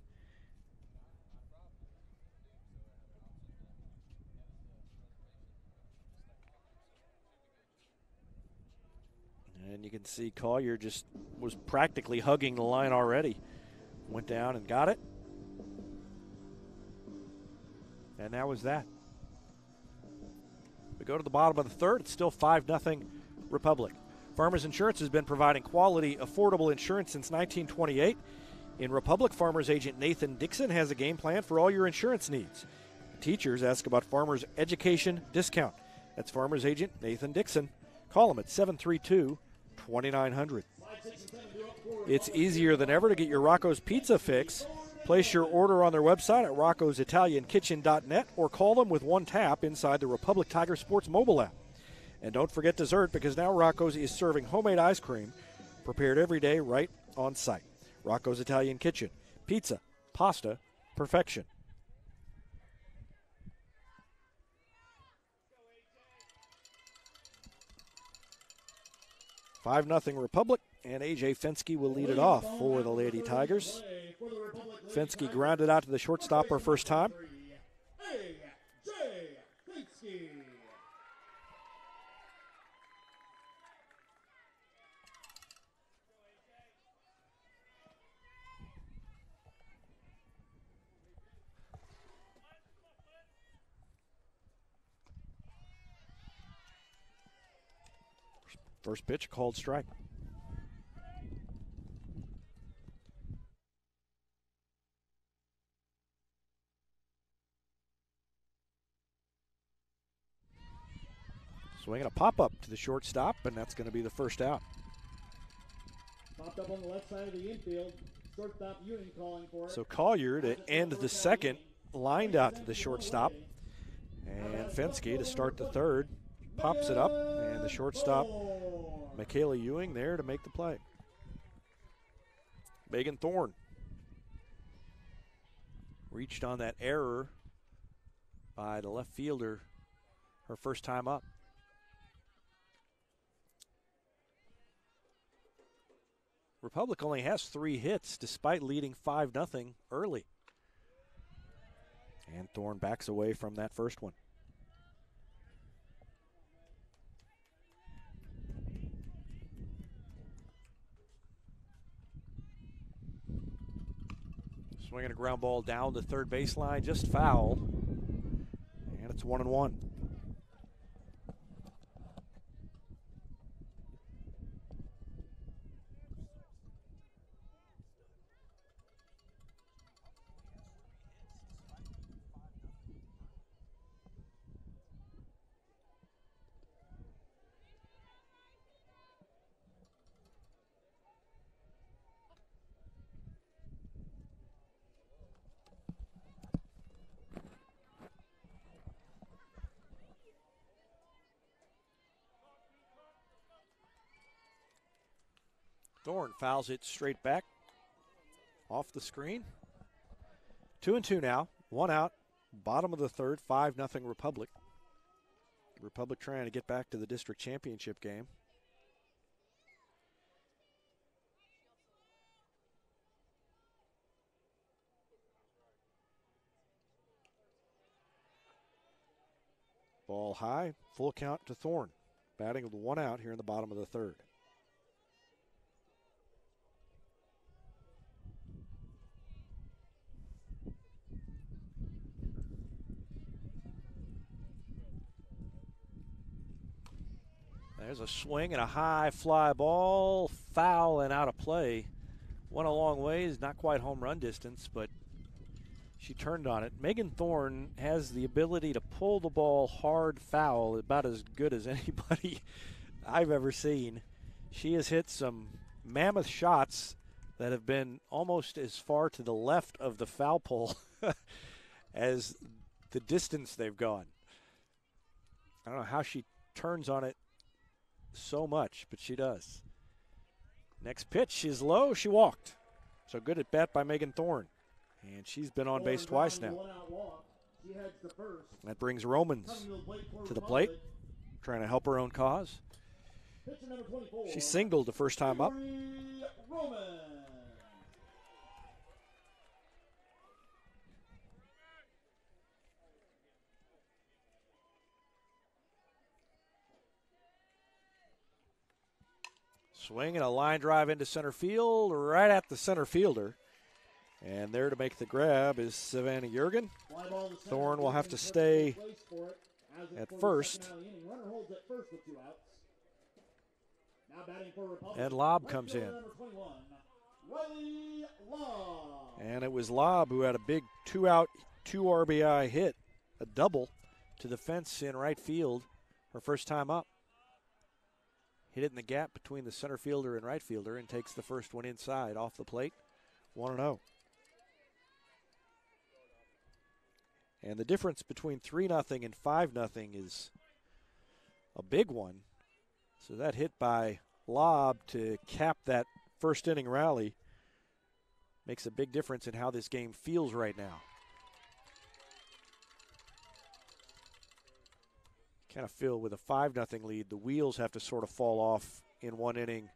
Speaker 1: And you can see Collier just was practically hugging the line already. Went down and got it. And that was that. We go to the bottom of the third. It's still 5-0 Republic. Farmers Insurance has been providing quality, affordable insurance since 1928. In Republic, Farmers agent Nathan Dixon has a game plan for all your insurance needs. Teachers ask about Farmers Education Discount. That's Farmers agent Nathan Dixon. Call him at 732-2900. It's easier than ever to get your Rocco's Pizza fix. Place your order on their website at roccositaliankitchen.net or call them with one tap inside the Republic Tiger Sports mobile app. And don't forget dessert, because now Rocco's is serving homemade ice cream prepared every day right on site. Rocco's Italian Kitchen. Pizza, pasta, perfection. Five 5-0 Republic, and A.J. Fensky will lead it off for the Lady Tigers. Fensky grounded out to the shortstop her first time. First pitch, called strike. Swing and a pop-up to the shortstop, and that's going to be the first out.
Speaker 2: Popped up on the left side of the infield. Shortstop Ewing calling for it.
Speaker 1: So Collier to end the second, lined out to the shortstop. And Fenske to start the third. Pops it up, and the shortstop, Michaela Ewing, there to make the play. Megan Thorne reached on that error by the left fielder her first time up. Republic only has 3 hits despite leading 5-0 early. And Thorne backs away from that first one. Swinging a ground ball down the third baseline, just foul. And it's 1-1. Thorne fouls it straight back off the screen. 2-2 now. 1 out. Bottom of the third. 5-0 Republic. Republic trying to get back to the district championship game. Ball high. Full count to Thorne. Batting with 1 out here in the bottom of the third. There's a swing and a high fly ball, foul and out of play. Went a long ways, not quite home run distance, but she turned on it. Megan Thorne has the ability to pull the ball hard foul, about as good as anybody I've ever seen. She has hit some mammoth shots that have been almost as far to the left of the foul pole as the distance they've gone. I don't know how she turns on it so much, but she does. Next pitch is low. She walked. So good at bat by Megan Thorne. And she's been on base twice now. That brings Romans to the plate, trying to help her own cause. She singled the first time up. Swing and a line drive into center field, right at the center fielder. And there to make the grab is Savannah Jurgen. Thorne will have to stay at first. And Lobb comes in. And it was Lobb who had a big 2-out, 2 RBI hit, a double to the fence in right field, her first time up. Hit it in the gap between the center fielder and right fielder and takes the first one inside off the plate. 1-0. And the difference between 3-0 and 5-0 is a big one. So that hit by Lobb to cap that first inning rally makes a big difference in how this game feels right now. Kind of feel with a 5-0 lead, the wheels have to sort of fall off in one inning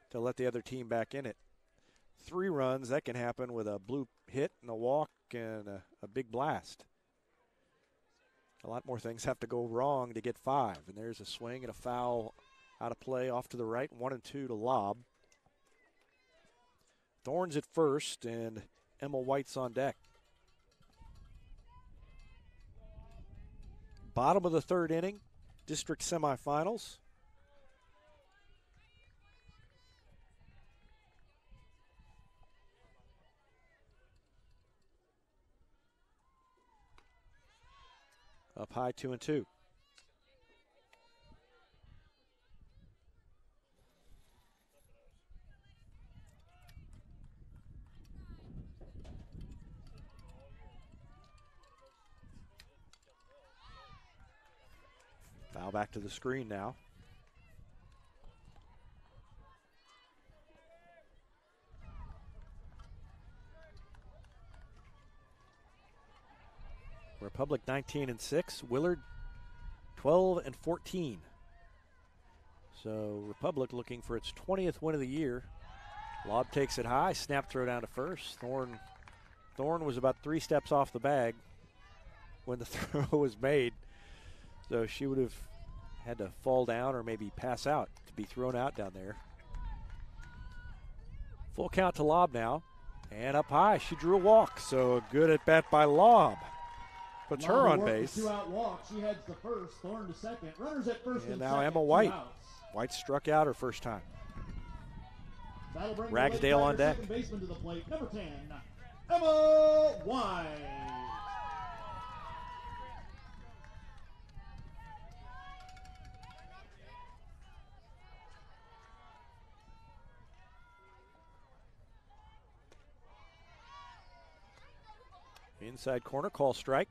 Speaker 1: to let the other team back in it. 3 runs, that can happen with a blue hit and a walk and a big blast. A lot more things have to go wrong to get 5. And there's a swing and a foul out of play off to the right, 1-2 to Lobb. Thorne's at first, and Emma White's on deck. Bottom of the third inning, district semifinals. Up high, 2-2. Now back to the screen now. Republic 19-6, Willard 12-14. So Republic looking for its 20th win of the year. Lob takes it high, snap throw down to first. Thorne was about 3 steps off the bag when the throw was made. So she would have had to fall down or maybe pass out to be thrown out down there. Full count to Lob now. And up high, she drew a walk. So a good at bat by Lob. Puts her on base.
Speaker 2: 2-out walk. She heads to first, Thorne to second. Runners at first
Speaker 1: and now
Speaker 2: second,
Speaker 1: Emma White. White struck out her first time. Ragsdale on deck.
Speaker 2: Second baseman to the plate, number 10, Emma White.
Speaker 1: Inside corner, call strike.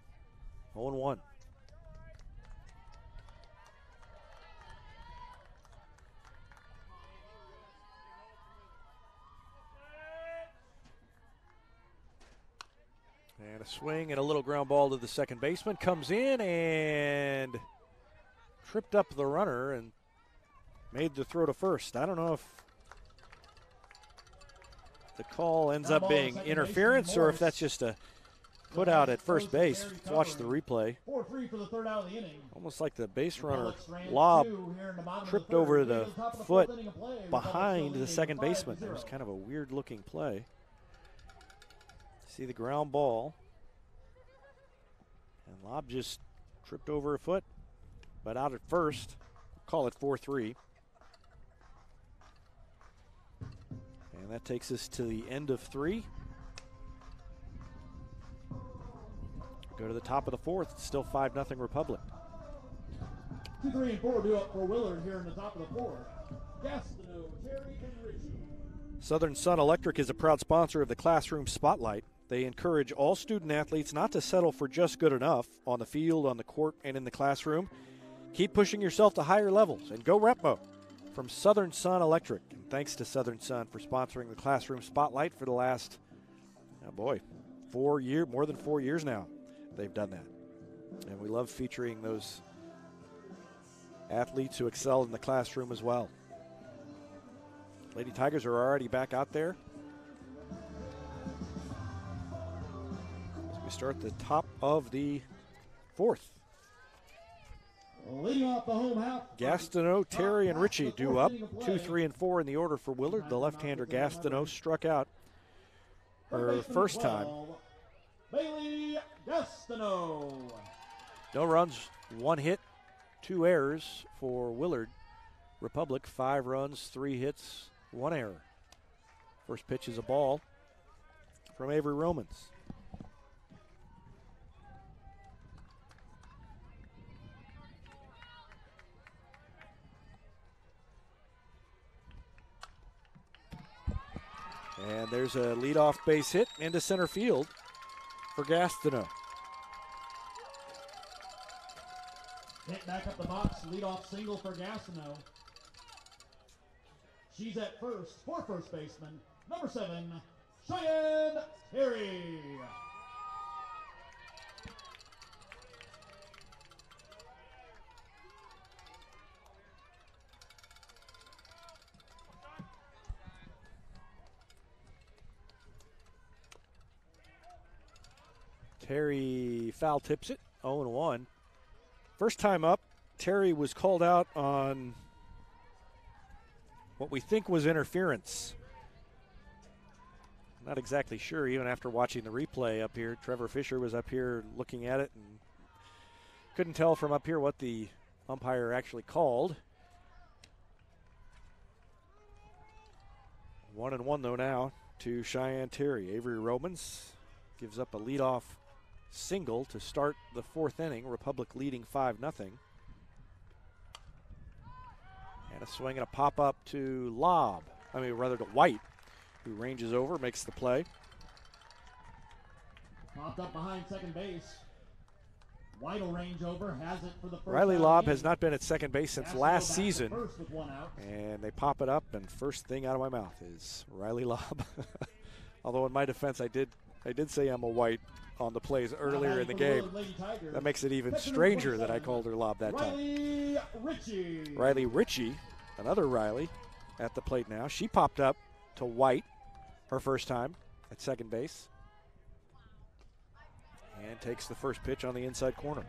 Speaker 1: 0-1. And a swing and a little ground ball to the second baseman. Comes in and tripped up the runner and made the throw to first. I don't know if the call ends up being interference or if that's just a put out at first base. Let's watch the replay.
Speaker 2: 4-3 for the third out of the inning.
Speaker 1: Almost like the base runner, Lob, tripped over the foot behind the second baseman. It was kind of a weird looking play. See the ground ball. And Lob just tripped over a foot, but out at first. Call it 4-3. And that takes us to the end of 3. Go to the top of the 4th. It's still 5-0 Republic.
Speaker 2: 2, 3, and 4 due up for Willard here in the top of the 4th. Gastineau, Terry, and Richie.
Speaker 1: Southern Sun Electric is a proud sponsor of the Classroom Spotlight. They encourage all student athletes not to settle for just good enough on the field, on the court, and in the classroom. Keep pushing yourself to higher levels and go Repmo. From Southern Sun Electric. And thanks to Southern Sun for sponsoring the Classroom Spotlight for the last, more than 4 years now. They've done that. And we love featuring those athletes who excel in the classroom as well. Lady Tigers are already back out there. As we start the top of the 4th.
Speaker 2: Leading off the home half.
Speaker 1: Gastineau, Terry, and Ritchie due up. 2, 3, and 4 in the order for Willard. The left-hander Gastineau struck out her first time.
Speaker 2: Bailey Gastineau.
Speaker 1: No runs, 1 hit, 2 errors for Willard. Republic, 5 runs, 3 hits, 1 error. First pitch is a ball from Avery Romans. And there's a leadoff base hit into center field for Gastineau.
Speaker 2: Hit back up the box, leadoff single for Gastineau. She's at first for first baseman, number 7, Cheyenne Terry.
Speaker 1: Terry foul tips it, 0-1. First time up, Terry was called out on what we think was interference. Not exactly sure, even after watching the replay up here. Trevor Fisher was up here looking at it and couldn't tell from up here what the umpire actually called. 1-1 though now to Cheyenne Terry. Avery Romans gives up a leadoff single to start the 4th inning. Republic leading 5-0. And a swing and a pop up to to White, who ranges over, makes the play.
Speaker 2: Popped up behind second base. White will range over, has it for the first
Speaker 1: Riley
Speaker 2: out
Speaker 1: Lobb
Speaker 2: of the
Speaker 1: has
Speaker 2: inning.
Speaker 1: not been at second base since
Speaker 2: Has to
Speaker 1: last
Speaker 2: go back to
Speaker 1: season.
Speaker 2: first with 1 out.
Speaker 1: And they pop it up, and first thing out of my mouth is Riley Lobb. Although in my defense, I did say Emma White on the plays earlier in the game. That makes it even stranger that I called her Lobb that time.
Speaker 2: Riley Ritchie.
Speaker 1: Riley Ritchie, another Riley, at the plate now. She popped up to White her first time at second base. And takes the first pitch on the inside corner.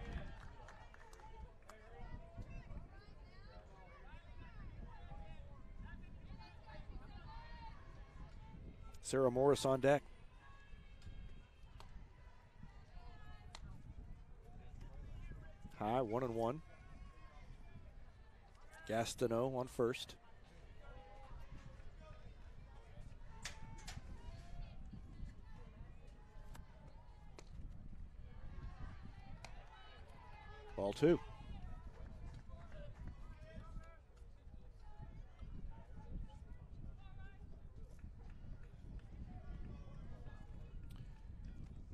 Speaker 1: Sarah Morris on deck. High, 1-1. Gastineau on first. Ball 2.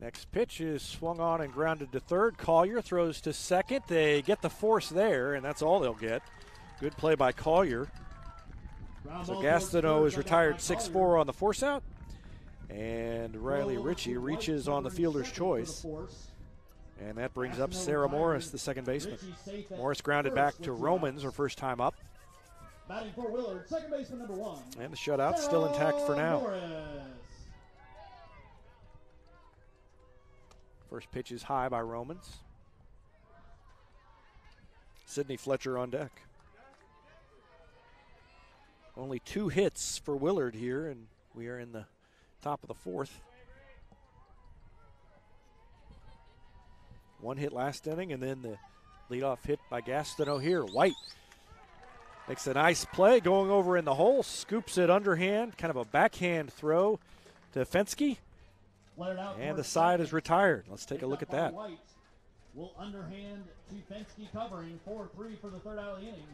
Speaker 1: Next pitch is swung on and grounded to third. Collier throws to second. They get the force there, and that's all they'll get. Good play by Collier. So Gastineau is retired 6-4 on the force out. And Riley Ritchie reaches on the fielder's choice. And that brings up Sarah Morris, the second baseman. Morris grounded back to Romans, her first time up.
Speaker 2: Batting for Willard, second baseman number 1.
Speaker 1: And the shutout still intact for now.
Speaker 2: Morris.
Speaker 1: First pitch is high by Romans. Sydney Fletcher on deck. Only 2 hits for Willard here, and we are in the top of the 4th. 1 hit last inning, and then the leadoff hit by Gastineau here. White makes a nice play, going over in the hole, scoops it underhand, kind of a backhand throw to Fensky. And the side is retired. Let's take a look at that.
Speaker 2: White will underhand to Fensky, covering 4-3 for the third out of the inning.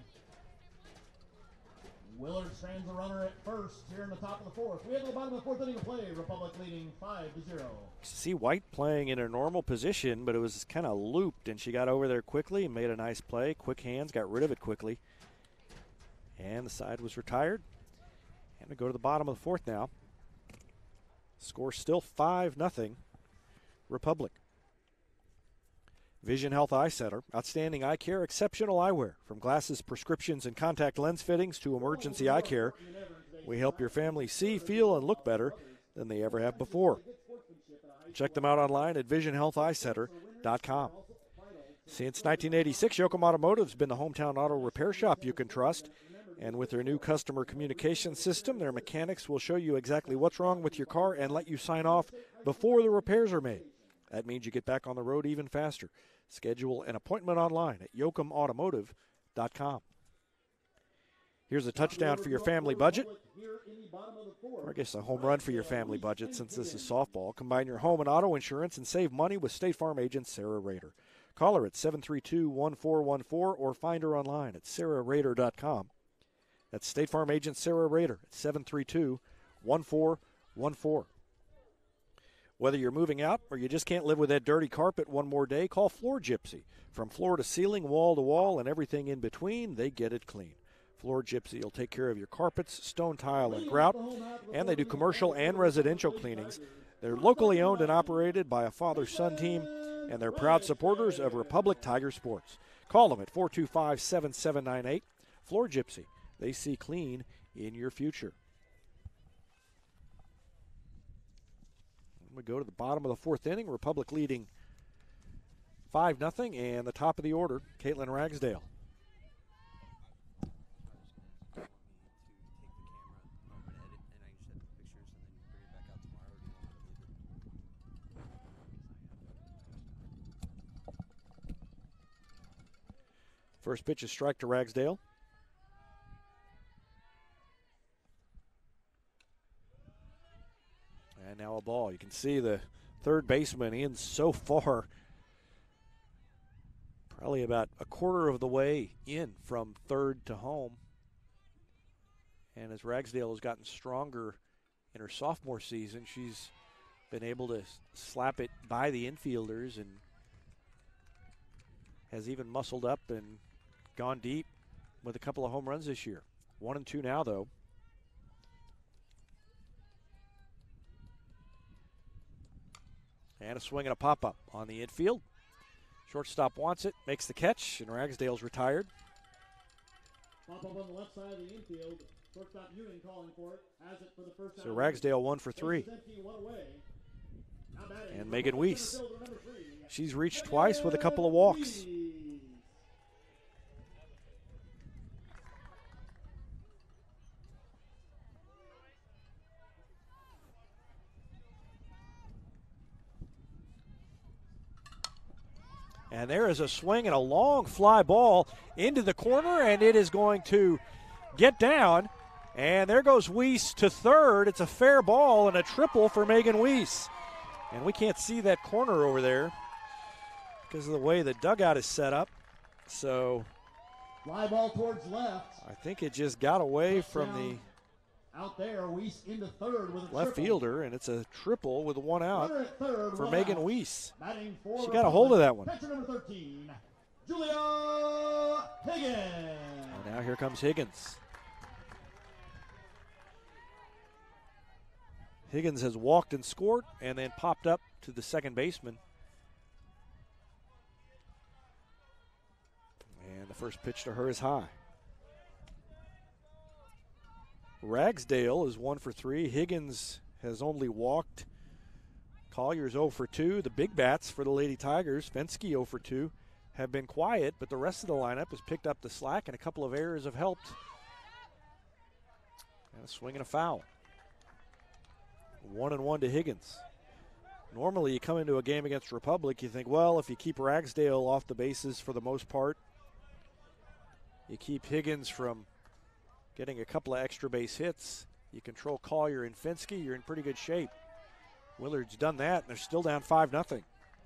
Speaker 2: Willard strands a runner at first here in the top of the 4th. We have the bottom of the 4th inning of play. Republic leading 5-0.
Speaker 1: See White playing in a normal position, but it was kind of looped, and she got over there quickly and made a nice play. Quick hands, got rid of it quickly. And the side was retired. And we go to the bottom of the 4th now. Score still 5-0 Republic. Vision Health Eye Center, outstanding eye care, exceptional eyewear. From glasses, prescriptions, and contact lens fittings to emergency eye care, we help your family see, feel, and look better than they ever have before. Check them out online at visionhealtheyecenter.com. Since 1986, Yoakum Automotive has been the hometown auto repair shop you can trust. And with their new customer communication system, their mechanics will show you exactly what's wrong with your car and let you sign off before the repairs are made. That means you get back on the road even faster. Schedule an appointment online at yoakumautomotive.com. Here's a touchdown for your family budget, or I guess a home run for your family budget since this is softball. Combine your home and auto insurance and save money with State Farm agent Sarah Rader. Call her at 732-1414 or find her online at sarahrader.com. That's State Farm agent Sarah Rader at 732-1414. Whether you're moving out or you just can't live with that dirty carpet one more day, call Floor Gypsy. From floor to ceiling, wall to wall, and everything in between, they get it clean. Floor Gypsy will take care of your carpets, stone tile, and grout, and they do commercial and residential cleanings. They're locally owned and operated by a father-son team, and they're proud supporters of Republic Tiger Sports. Call them at 425-7798. Floor Gypsy. They see clean in your future. We go to the bottom of the 4th inning. Republic leading 5-0, and the top of the order, Caitlin Ragsdale. First pitch is strike to Ragsdale. And now a ball. You can see the third baseman in so far. Probably about a quarter of the way in from third to home. And as Ragsdale has gotten stronger in her sophomore season, she's been able to slap it by the infielders and has even muscled up and gone deep with a couple of home runs this year. 1-2 now, though. And a swing and a pop-up on the infield. Shortstop wants it, makes the catch, and Ragsdale's retired.
Speaker 2: Pop-up on the left side of the infield. Shortstop Ewing calling for it. Has it for the first
Speaker 1: So
Speaker 2: out.
Speaker 1: Ragsdale 1 for 3.
Speaker 2: Empty, one away. Now batting,
Speaker 1: And Megan Weiss.
Speaker 2: center fielder, number 3.
Speaker 1: She's reached twice with a couple of walks. And there is a swing and a long fly ball into the corner, and it is going to get down. And there goes Weiss to third. It's a fair ball and a triple for Megan Weiss. And we can't see that corner over there because of the way the dugout is set up. So
Speaker 2: Fly ball towards left.
Speaker 1: I think it just got away from the
Speaker 2: out there. Weiss into third with a
Speaker 1: left
Speaker 2: triple.
Speaker 1: fielder, and it's a triple with one out
Speaker 2: Runner at third,
Speaker 1: for
Speaker 2: one
Speaker 1: Megan
Speaker 2: out.
Speaker 1: Weiss.
Speaker 2: Batting for
Speaker 1: She got a hold of that one.
Speaker 2: Catcher number 13, Julia Higgins.
Speaker 1: And now here comes Higgins. Higgins has walked and scored and then popped up to the second baseman. And the first pitch to her is high. Ragsdale is 1 for 3. Higgins has only walked. Collier's 0 for 2. The big bats for the Lady Tigers, Fensky 0 for 2, have been quiet, but the rest of the lineup has picked up the slack, and a couple of errors have helped. And a swing and a foul. 1-1 to Higgins. Normally you come into a game against Republic, you think, well, if you keep Ragsdale off the bases for the most part, you keep Higgins from getting a couple of extra base hits, you control Collier and Fensky, you're in pretty good shape. Willard's done that, and they're still down 5-0.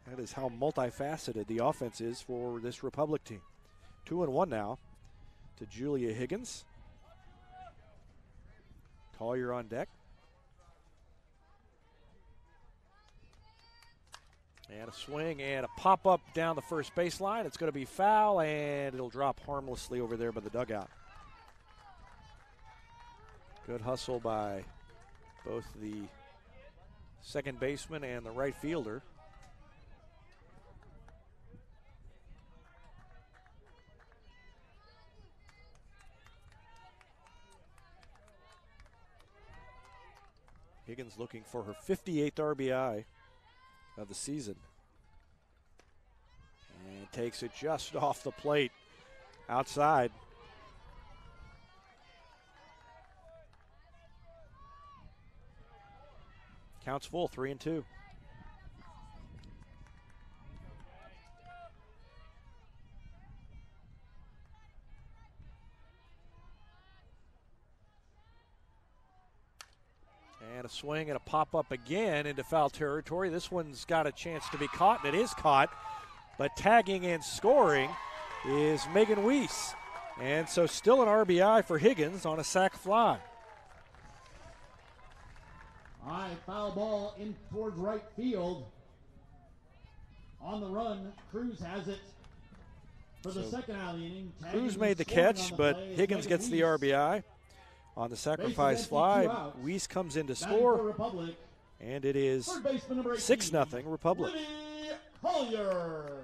Speaker 1: That is how multifaceted the offense is for this Republic team. 2-1 now to Julia Higgins. Collier on deck. And a swing and a pop-up down the first baseline. It's going to be foul, and it'll drop harmlessly over there by the dugout. Good hustle by both the second baseman and the right fielder. Higgins looking for her 58th RBI of the season. And takes it just off the plate outside. Counts full, 3-2. And a swing and a pop-up again into foul territory. This one's got a chance to be caught, and it is caught. But tagging and scoring is Megan Weiss. And so still an RBI for Higgins on a sac fly.
Speaker 2: High foul ball in towards right field. On the run, Cruz has it for the second out of the inning.
Speaker 1: Cruz made the catch, but Higgins gets the RBI on the sacrifice fly. Weiss comes in to score, and it is 6-0 Republic.
Speaker 2: Collier.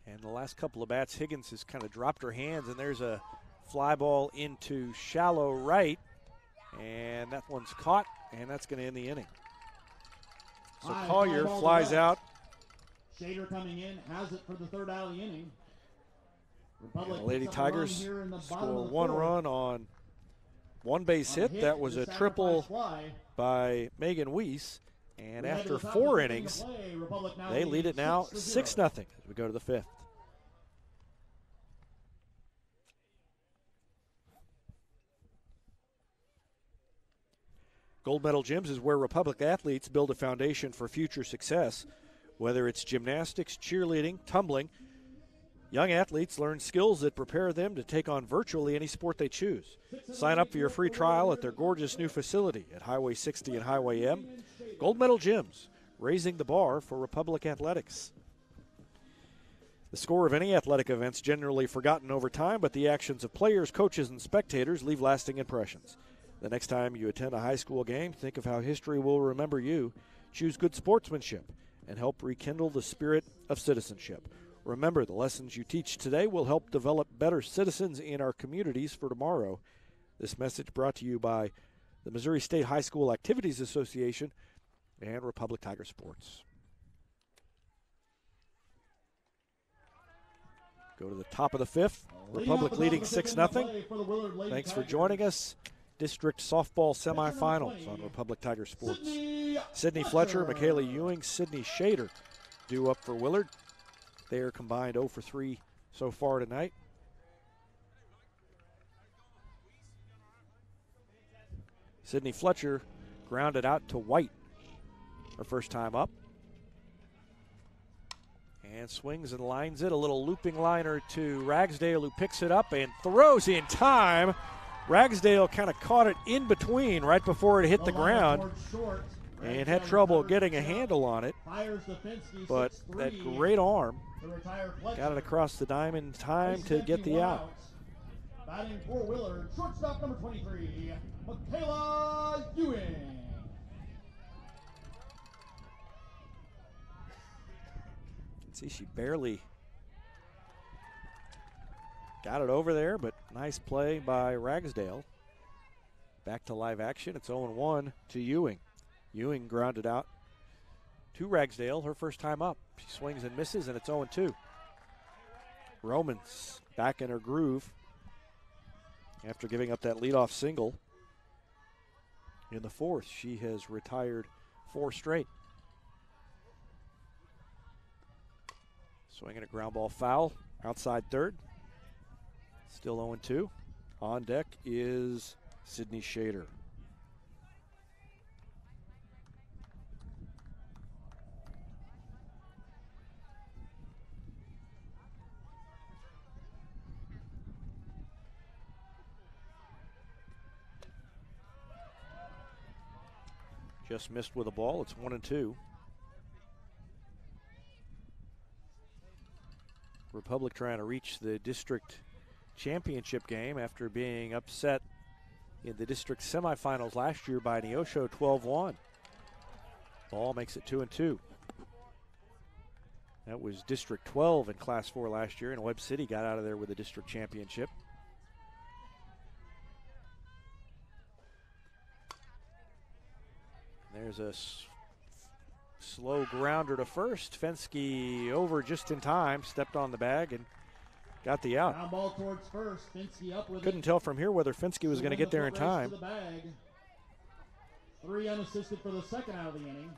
Speaker 1: And the last couple of bats, Higgins has kind of dropped her hands, and there's a fly ball into shallow right, and that one's caught, and that's going to end the inning. So Collier flies out.
Speaker 2: Shader coming in, has it for the third out of the inning.
Speaker 1: And the Lady Tigers score one run on one base hit. That was a triple by Megan Weiss. And after 4 innings, they lead it now 6-0 as we go to the 5th. Gold Medal Gyms is where Republic athletes build a foundation for future success. Whether it's gymnastics, cheerleading, tumbling, Young athletes learn skills that prepare them to take on virtually any sport they choose. Sign up for your free trial at their gorgeous new facility at Highway 60 and Highway M. Gold Medal Gyms, raising the bar for Republic athletics. The score of any athletic event's generally forgotten over time, but the actions of players, coaches, and spectators leave lasting impressions. The next time you attend a high school game, think of how history will remember you. Choose good sportsmanship and help rekindle the spirit of citizenship. Remember, the lessons you teach today will help develop better citizens in our communities for tomorrow. This message brought to you by the Missouri State High School Activities Association and Republic Tiger Sports. Go to the top of the fifth. Republic leading 6-0. Thanks for joining us. District softball semifinals on Republic Tiger Sports. Sydney Fletcher, Michaela Ewing, Sydney Shader due up for Willard. They are combined 0 for 3 so far tonight. Sydney Fletcher grounded out to White her first time up. And swings and lines it. A little looping liner to Ragsdale, who picks it up and throws in time. Ragsdale kind of caught it in between right before it hit the ground and had trouble getting a handle on it. But that great arm got it across the diamond in time to get the out.
Speaker 2: Batting for Willard, shortstop number 23, Michaela Ewing.
Speaker 1: See, she barely got it over there, but nice play by Ragsdale. Back to live action. It's 0-1 to Ewing. Ewing grounded out to Ragsdale her first time up. She swings and misses, and it's 0-2. Romans back in her groove after giving up that leadoff single in the fourth. She has retired 4 straight. Swinging a ground ball foul outside third. Still 0-2. On deck is Sydney Shader. Just missed with a ball. It's 1-2. Republic trying to reach the district championship game after being upset in the district semifinals last year by Neosho 12-1. Ball makes it 2-2. That was District 12 in Class 4 last year, and Webb City got out of there with a district championship. There's a slow grounder to first. Fensky over just in time, stepped on the bag and got the out.
Speaker 2: Ground ball towards first. Fensky up with
Speaker 1: Couldn't tell from here whether Fensky was going to get there in time.
Speaker 2: 3 unassisted for the second out of the inning.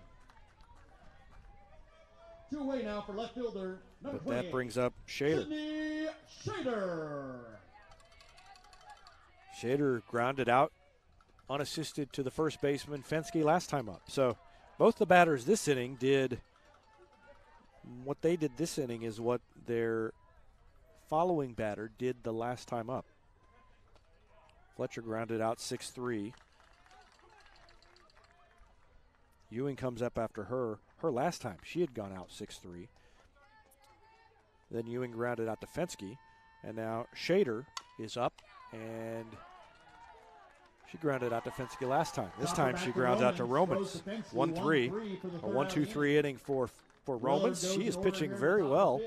Speaker 2: 2 away now for left fielder number 28.
Speaker 1: That brings up Shader.
Speaker 2: Sydney Shader.
Speaker 1: Shader grounded out unassisted to the first baseman Fensky last time up. So both the batters this inning did what they did this inning is what their following batter did the last time up. Fletcher grounded out 6-3. Ewing comes up after her last time. She had gone out 6-3. Then Ewing grounded out to Fensky. And now Shader is up, and she grounded out to Fensky last time. This time she grounds out to Romans. 1-3. A 1-2-3 inning for Romans. She is pitching very well.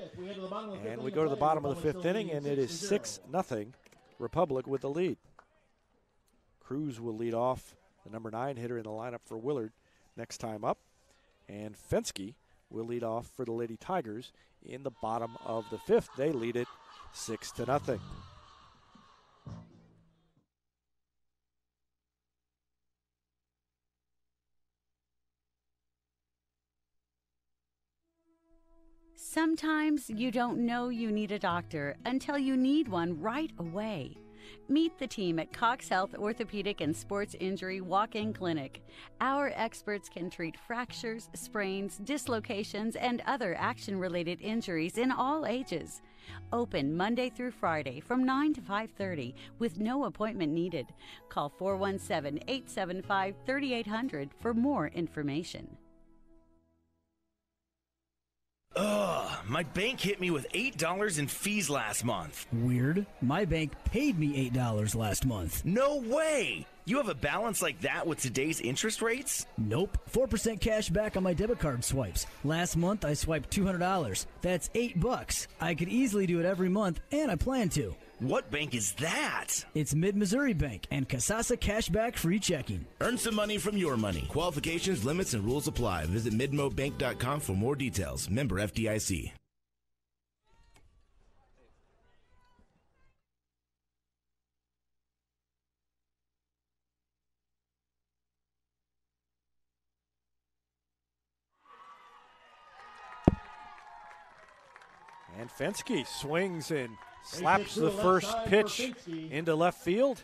Speaker 1: And we go to the bottom of the 5th inning, and it is 6-0. Republic with the lead. Cruz will lead off, the number 9 hitter in the lineup for Willard next time up. And Fensky will lead off for the Lady Tigers in the bottom of the 5th. They lead it 6-0.
Speaker 3: Sometimes you don't know you need a doctor until you need one right away. Meet the team at Cox Health Orthopedic and Sports Injury Walk-In Clinic. Our experts can treat fractures, sprains, dislocations, and other action-related injuries in all ages. Open Monday through Friday from 9 to 5:30 with no appointment needed. Call 417-875-3800 for more information.
Speaker 4: Ugh, my bank hit me with $8 in fees last month.
Speaker 5: Weird. My bank paid me $8 last month.
Speaker 4: No way! You have a balance like that with today's interest rates?
Speaker 5: Nope. 4% cash back on my debit card swipes. Last month I swiped $200. That's $8. I could easily do it every month, and I plan to.
Speaker 4: What bank is that?
Speaker 5: It's Mid-Missouri Bank and Kasasa Cashback Free Checking.
Speaker 6: Earn some money from your money. Qualifications, limits, and rules apply. Visit midmobank.com for more details. Member FDIC.
Speaker 1: And Fensky swings and slaps the first pitch into left field.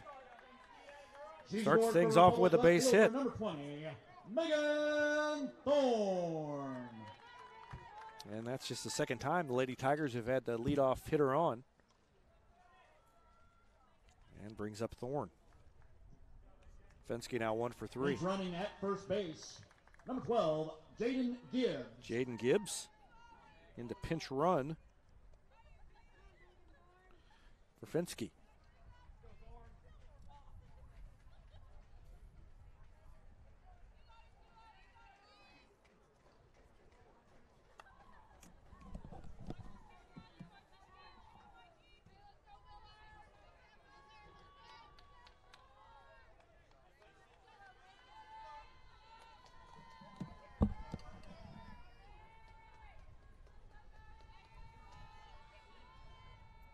Speaker 1: Starts things off with a base hit.
Speaker 2: Number 20, Megan Thorne.
Speaker 1: And that's just the second time the Lady Tigers have had the leadoff hitter on. And brings up Thorne. Fensky now 1 for 3.
Speaker 2: He's running at first base. Number 12, Jaden Gibbs.
Speaker 1: Jaden Gibbs into pinch run for Fensky.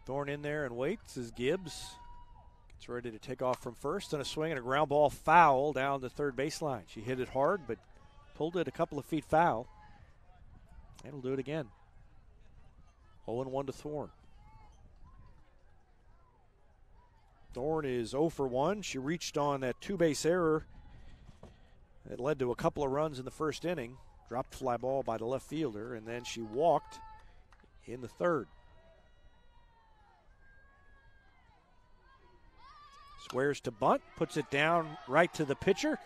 Speaker 1: Thorne in there and waits as Gibbs gets ready to take off from first, and a swing and a ground ball foul down the third baseline. She hit it hard, but pulled it a couple of feet foul. And will do it again. 0-1 to Thorne. Thorne is 0 for 1. She reached on that two-base error that led to a couple of runs in the first inning. Dropped fly ball by the left fielder, and then she walked in the third. Squares to bunt, puts it down right to the pitcher.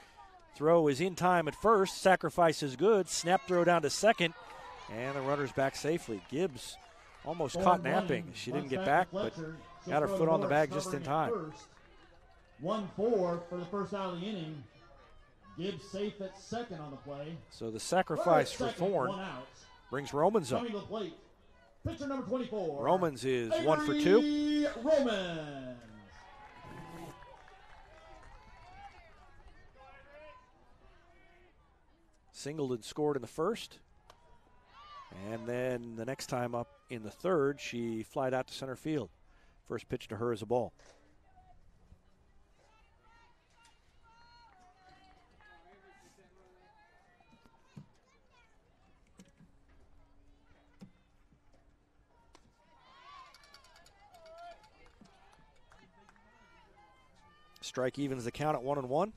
Speaker 1: Throw is in time at first. Sacrifice is good. Snap throw down to second. And the runner's back safely. Gibbs almost caught napping. She didn't get back, but got her foot on the bag just in time.
Speaker 2: 1-4 for the first out of the inning. Gibbs safe at second on the play.
Speaker 1: So the sacrifice for Thorne brings Romans up.
Speaker 2: Pitcher number 24.
Speaker 1: Romans is 1 for 2.
Speaker 2: Romans.
Speaker 1: Singled and scored in the first. And then the next time up in the third, she flied out to center field. First pitch to her is a ball. Strike evens the count at 1-1.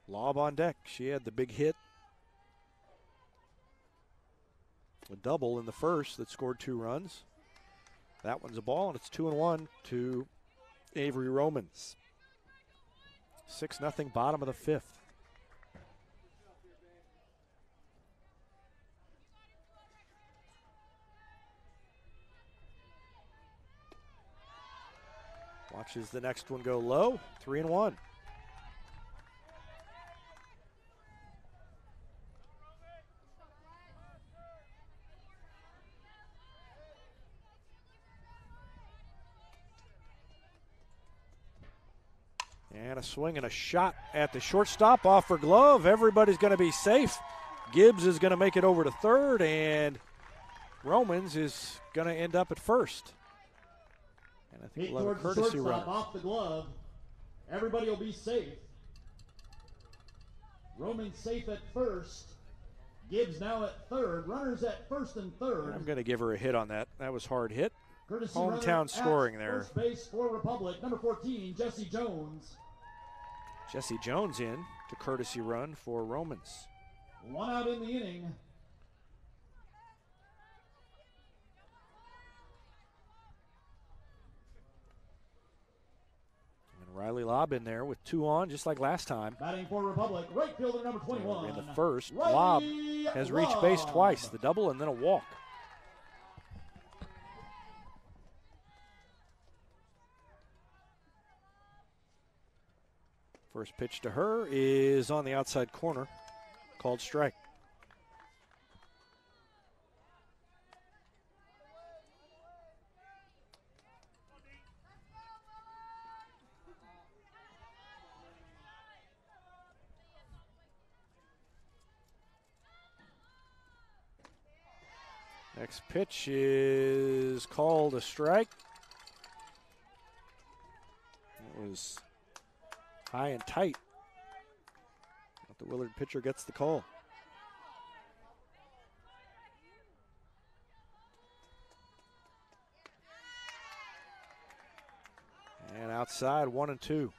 Speaker 1: Lob on deck. She had the big hit. A double in the first that scored 2 runs. That one's a ball, and it's 2-1 to Avery Romans. 6-0, bottom of the 5th. Watches the next one go low. 3-1. And a swing and a shot at the shortstop off her glove. Everybody's going to be safe. Gibbs is going to make it over to third, and Romans is going to end up at first. And I think we'll have a courtesy run.
Speaker 2: Off the glove. Everybody will be safe. Romans safe at first. Gibbs now at third. Runners at first and third.
Speaker 1: I'm going to give her a hit on that. That was hard hit.
Speaker 2: Courtesy
Speaker 1: Hometown scoring there.
Speaker 2: First base for Republic, number 14, Jesse Jones.
Speaker 1: Jesse Jones in to courtesy run for Romans.
Speaker 2: 1 out in the inning.
Speaker 1: And Riley Lobb in there with 2 on, just like last time.
Speaker 2: Batting for Republic, right fielder number 21.
Speaker 1: In the first,
Speaker 2: Riley
Speaker 1: Lobb has reached base
Speaker 2: Lobb.
Speaker 1: twice, the double and then a walk. First pitch to her is on the outside corner, called strike. Next pitch is called a strike. It was high and tight. But the Willard pitcher gets the call. And outside, 1-2.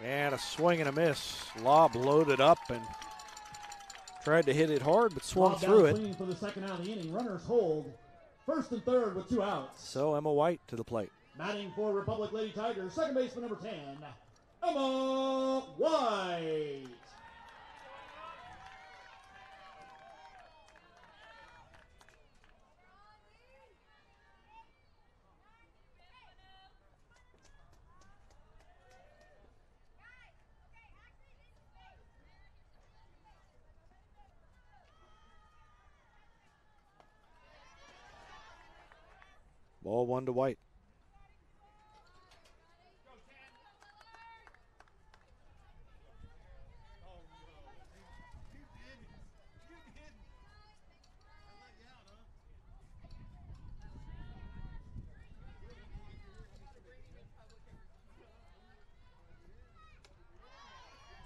Speaker 1: And a swing and a miss. Lobb loaded up and tried to hit it hard, but swung
Speaker 2: Lobb
Speaker 1: through
Speaker 2: down
Speaker 1: it.
Speaker 2: swinging for the second out of the inning. Runners hold. First and third with 2 outs.
Speaker 1: So Emma White to the plate.
Speaker 2: Batting for Republic Lady Tigers, second baseman number 10, Emma White.
Speaker 1: Ball 1 to White.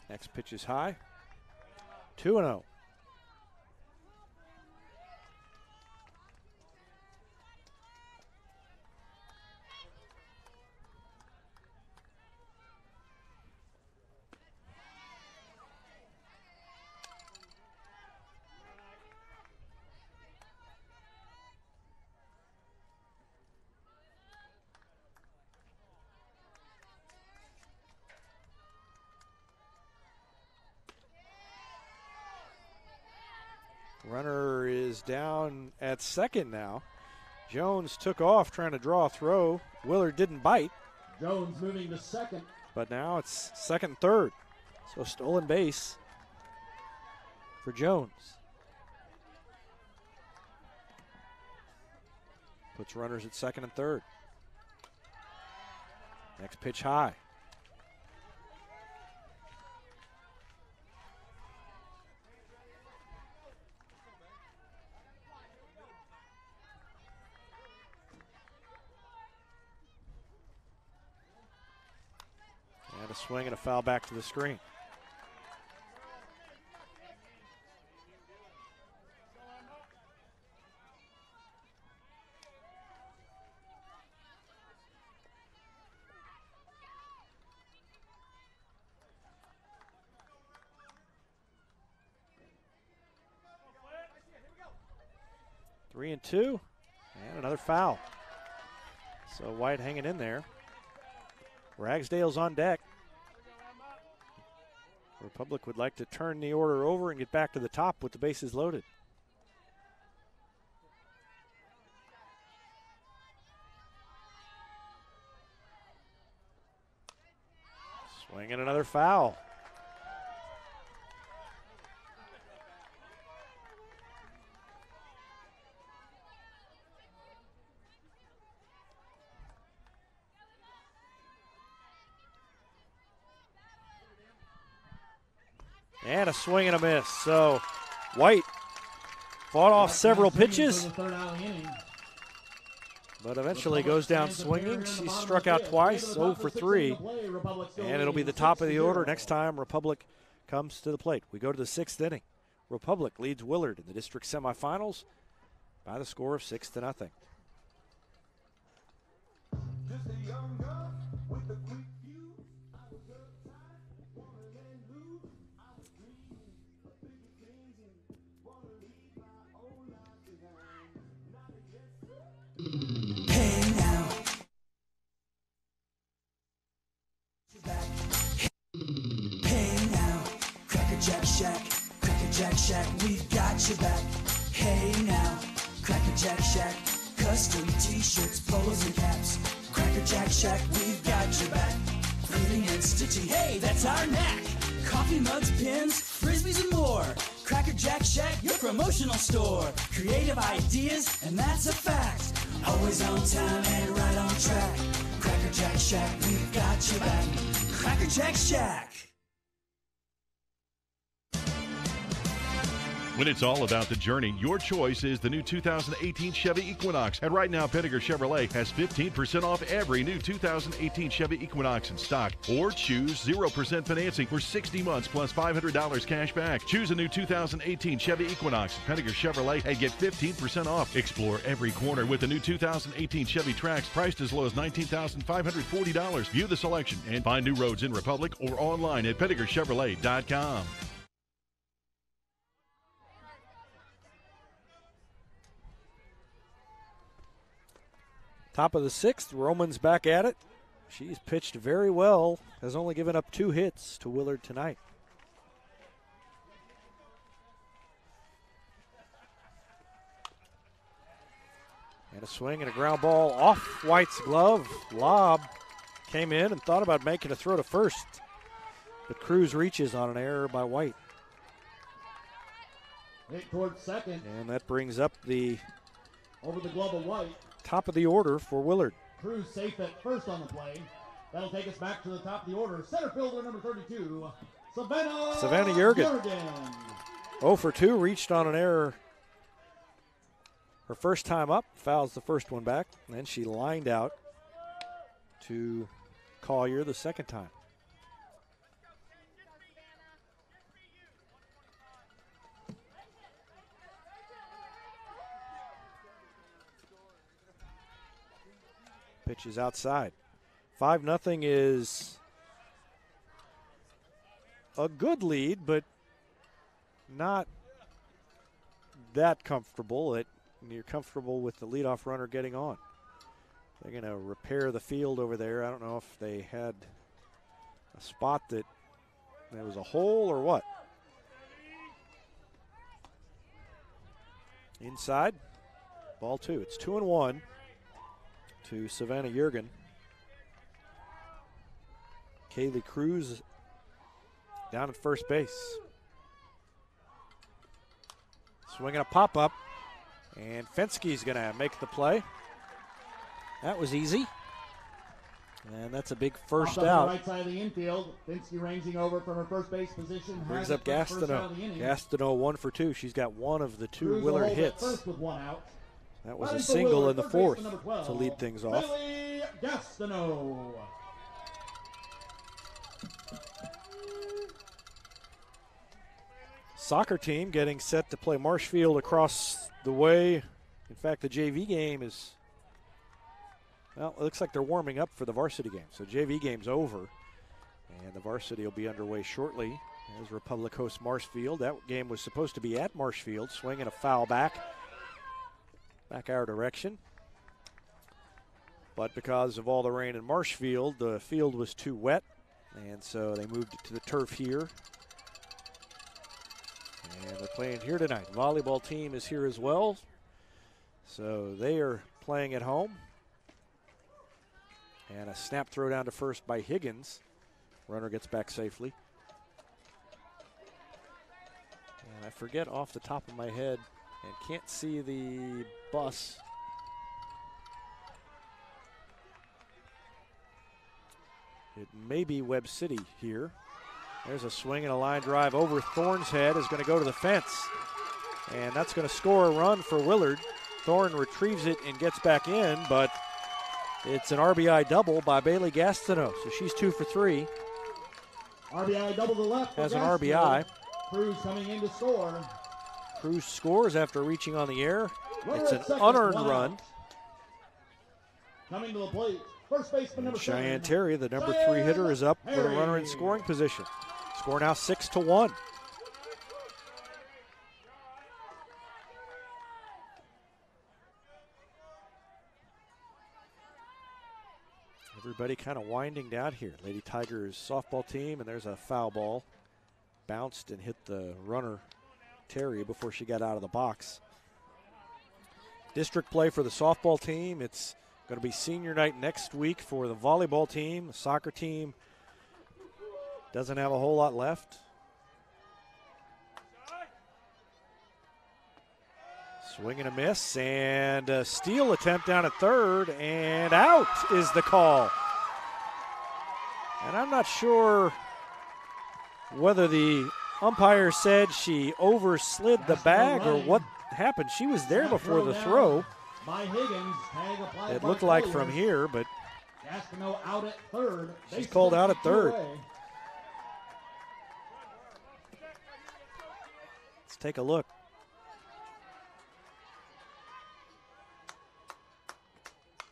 Speaker 1: Next pitch is high. 2-0. Runner is down at second now. Jones took off trying to draw a throw. Willard didn't bite.
Speaker 2: Jones moving to second.
Speaker 1: But now it's second, third. So stolen base for Jones. Puts runners at second and third. Next pitch high. And a swing and a foul back to the screen. Three and two, and another foul. So White hanging in there. Ragsdale's on deck. Republic would like to turn the order over and get back to the top with the bases loaded. Swing and another foul. And And a swing and a miss. So White fought off several pitches, but eventually goes down swinging. She struck out twice, 0 for 3. And it'll be the top of the order next time Republic comes to the plate. We go to the 6th inning. Republic leads Willard in the district semifinals by the score of 6-0.
Speaker 7: Hey now. Hey now. Cracker Jack Shack. Cracker Jack Shack. We've got your back. Hey now. Cracker Jack Shack. Custom t-shirts, polos, and caps. Cracker Jack Shack. We've got your back. Printing and stitching. Hey, that's our knack. Coffee mugs, pins, frisbees, and more. Cracker Jack Shack, your promotional store. Creative ideas, and that's a fact. Always on time and right on track. Cracker Jack Shack, we've got your back. Cracker Jack Shack.
Speaker 8: When it's all about the journey, your choice is the new 2018 Chevy Equinox. And right now, Pinnaker Chevrolet has 15% off every new 2018 Chevy Equinox in stock. Or choose 0% financing for 60 months plus $500 cash back. Choose a new 2018 Chevy Equinox at Pinnaker Chevrolet and get 15% off. Explore every corner with the new 2018 Chevy Trax priced as low as $19,540. View the selection and find new roads in Republic or online at PinnakerChevrolet.com.
Speaker 1: Top of the 6th, Roman's back at it. She's pitched very well, has only given up 2 hits to Willard tonight. And a swing and a ground ball off White's glove. Lob came in and thought about making a throw to first, but Cruz reaches on an error by White.
Speaker 2: Hit towards second.
Speaker 1: And that brings up the
Speaker 2: over the glove of White.
Speaker 1: Top of the order for Willard.
Speaker 2: Cruz safe at first on the play. That'll take us back to the top of the order. Center fielder number 32, Savannah
Speaker 1: Jurgen. 0 for 2, reached on an error her first time up, fouls the first one back, and then she lined out to Collier the second time. Pitch is outside. 5-0 is a good lead, but not that comfortable. You're comfortable with the leadoff runner getting on. They're going to repair the field over there. I don't know if they had a spot that there was a hole or what. Inside, ball 2. It's 2-1 to Savannah Jurgen. Kaylee Cruz down at first base. Swinging a pop-up, and Fenske's going to make the play. That was easy. And that's a big first out.
Speaker 2: Right side of the infield. Fenske ranging over from her first base position.
Speaker 1: Brings up Gastineau. Gastineau 1 for 2. She's got one of the 2 Willard hits. That was a single in the 4th to lead things off.
Speaker 2: Gastineau.
Speaker 1: Soccer team getting set to play Marshfield across the way. In fact, the JV game is, well, it looks like they're warming up for the varsity game. So JV game's over, and the varsity will be underway shortly as Republic hosts Marshfield. That game was supposed to be at Marshfield. Swinging a foul back our direction. But because of all the rain in Marshfield, the field was too wet, and so they moved it to the turf here. And they're playing here tonight. Volleyball team is here as well. So they are playing at home. And a snap throw down to first by Higgins. Runner gets back safely. And I forget off the top of my head and can't see the bus. It may be Webb City here. There's a swing and a line drive over Thorne's head, is going to go to the fence. And that's going to score a run for Willard. Thorne retrieves it and gets back in, but it's an RBI double by Bailey Gastineau. So she's 2 for 3.
Speaker 2: RBI double to the left.
Speaker 1: Has an RBI.
Speaker 2: Cruz coming in to score.
Speaker 1: Cruz scores after reaching on the air. It's an unearned run.
Speaker 2: Coming to the plate, first baseman number
Speaker 1: Cheyenne
Speaker 2: 7.
Speaker 1: Terry, the number 3 hitter, is up with a runner in scoring position. Score now 6-1. Everybody kind of winding down here. Lady Tigers softball team, and there's a foul ball. Bounced and hit the runner, Terry, before she got out of the box. District play for the softball team. It's going to be senior night next week for the volleyball team. The soccer team doesn't have a whole lot left. Swing and a miss, and a steal attempt down at third, and out is the call. And I'm not sure whether the umpire said she overslid the bag or what happened. She was there before the throw. It looked like from here, but she's called out at third. Let's take a look.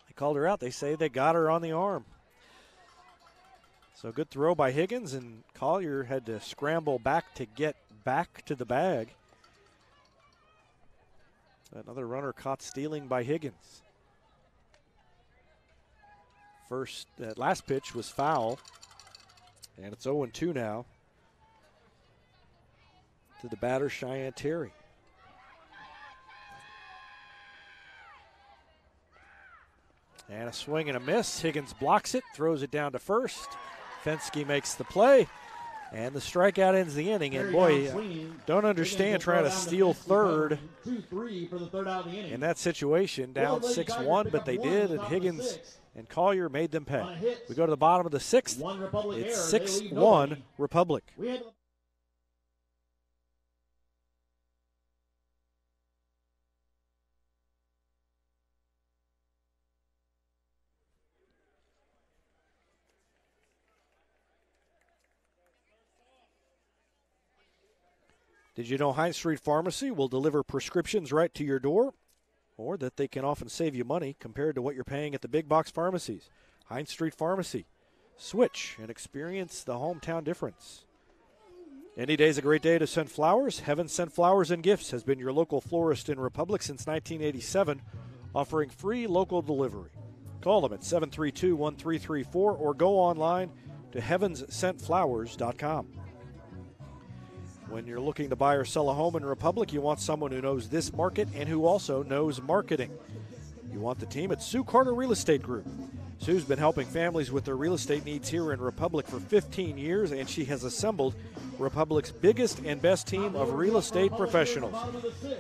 Speaker 1: They called her out. They say they got her on the arm. So good throw by Higgins, and Collier had to scramble back to get back to the bag. Another runner caught stealing by Higgins. Last pitch was foul, and it's 0-2 now to the batter, Cheyenne Terry. And a swing and a miss. Higgins blocks it, throws it down to first. Fensky makes the play, and the strikeout ends the inning. And boy, don't understand trying to steal third in that situation, down 6-1, but they did, and Higgins and Collier made them pay. We go to the bottom of the 6th. It's 6-1 Republic. Did you know Heinz Street Pharmacy will deliver prescriptions right to your door? Or that they can often save you money compared to what you're paying at the big box pharmacies. Heinz Street Pharmacy. Switch and experience the hometown difference. Any day's a great day to send flowers. Heaven Sent Flowers and Gifts has been your local florist in Republic since 1987, offering free local delivery. Call them at 732-1334 or go online to heavenssentflowers.com. When you're looking to buy or sell a home in Republic, you want someone who knows this market and who also knows marketing. You want the team at Sue Carter Real Estate Group. Sue's been helping families with their real estate needs here in Republic for 15 years, and she has assembled Republic's biggest and best team of real estate professionals.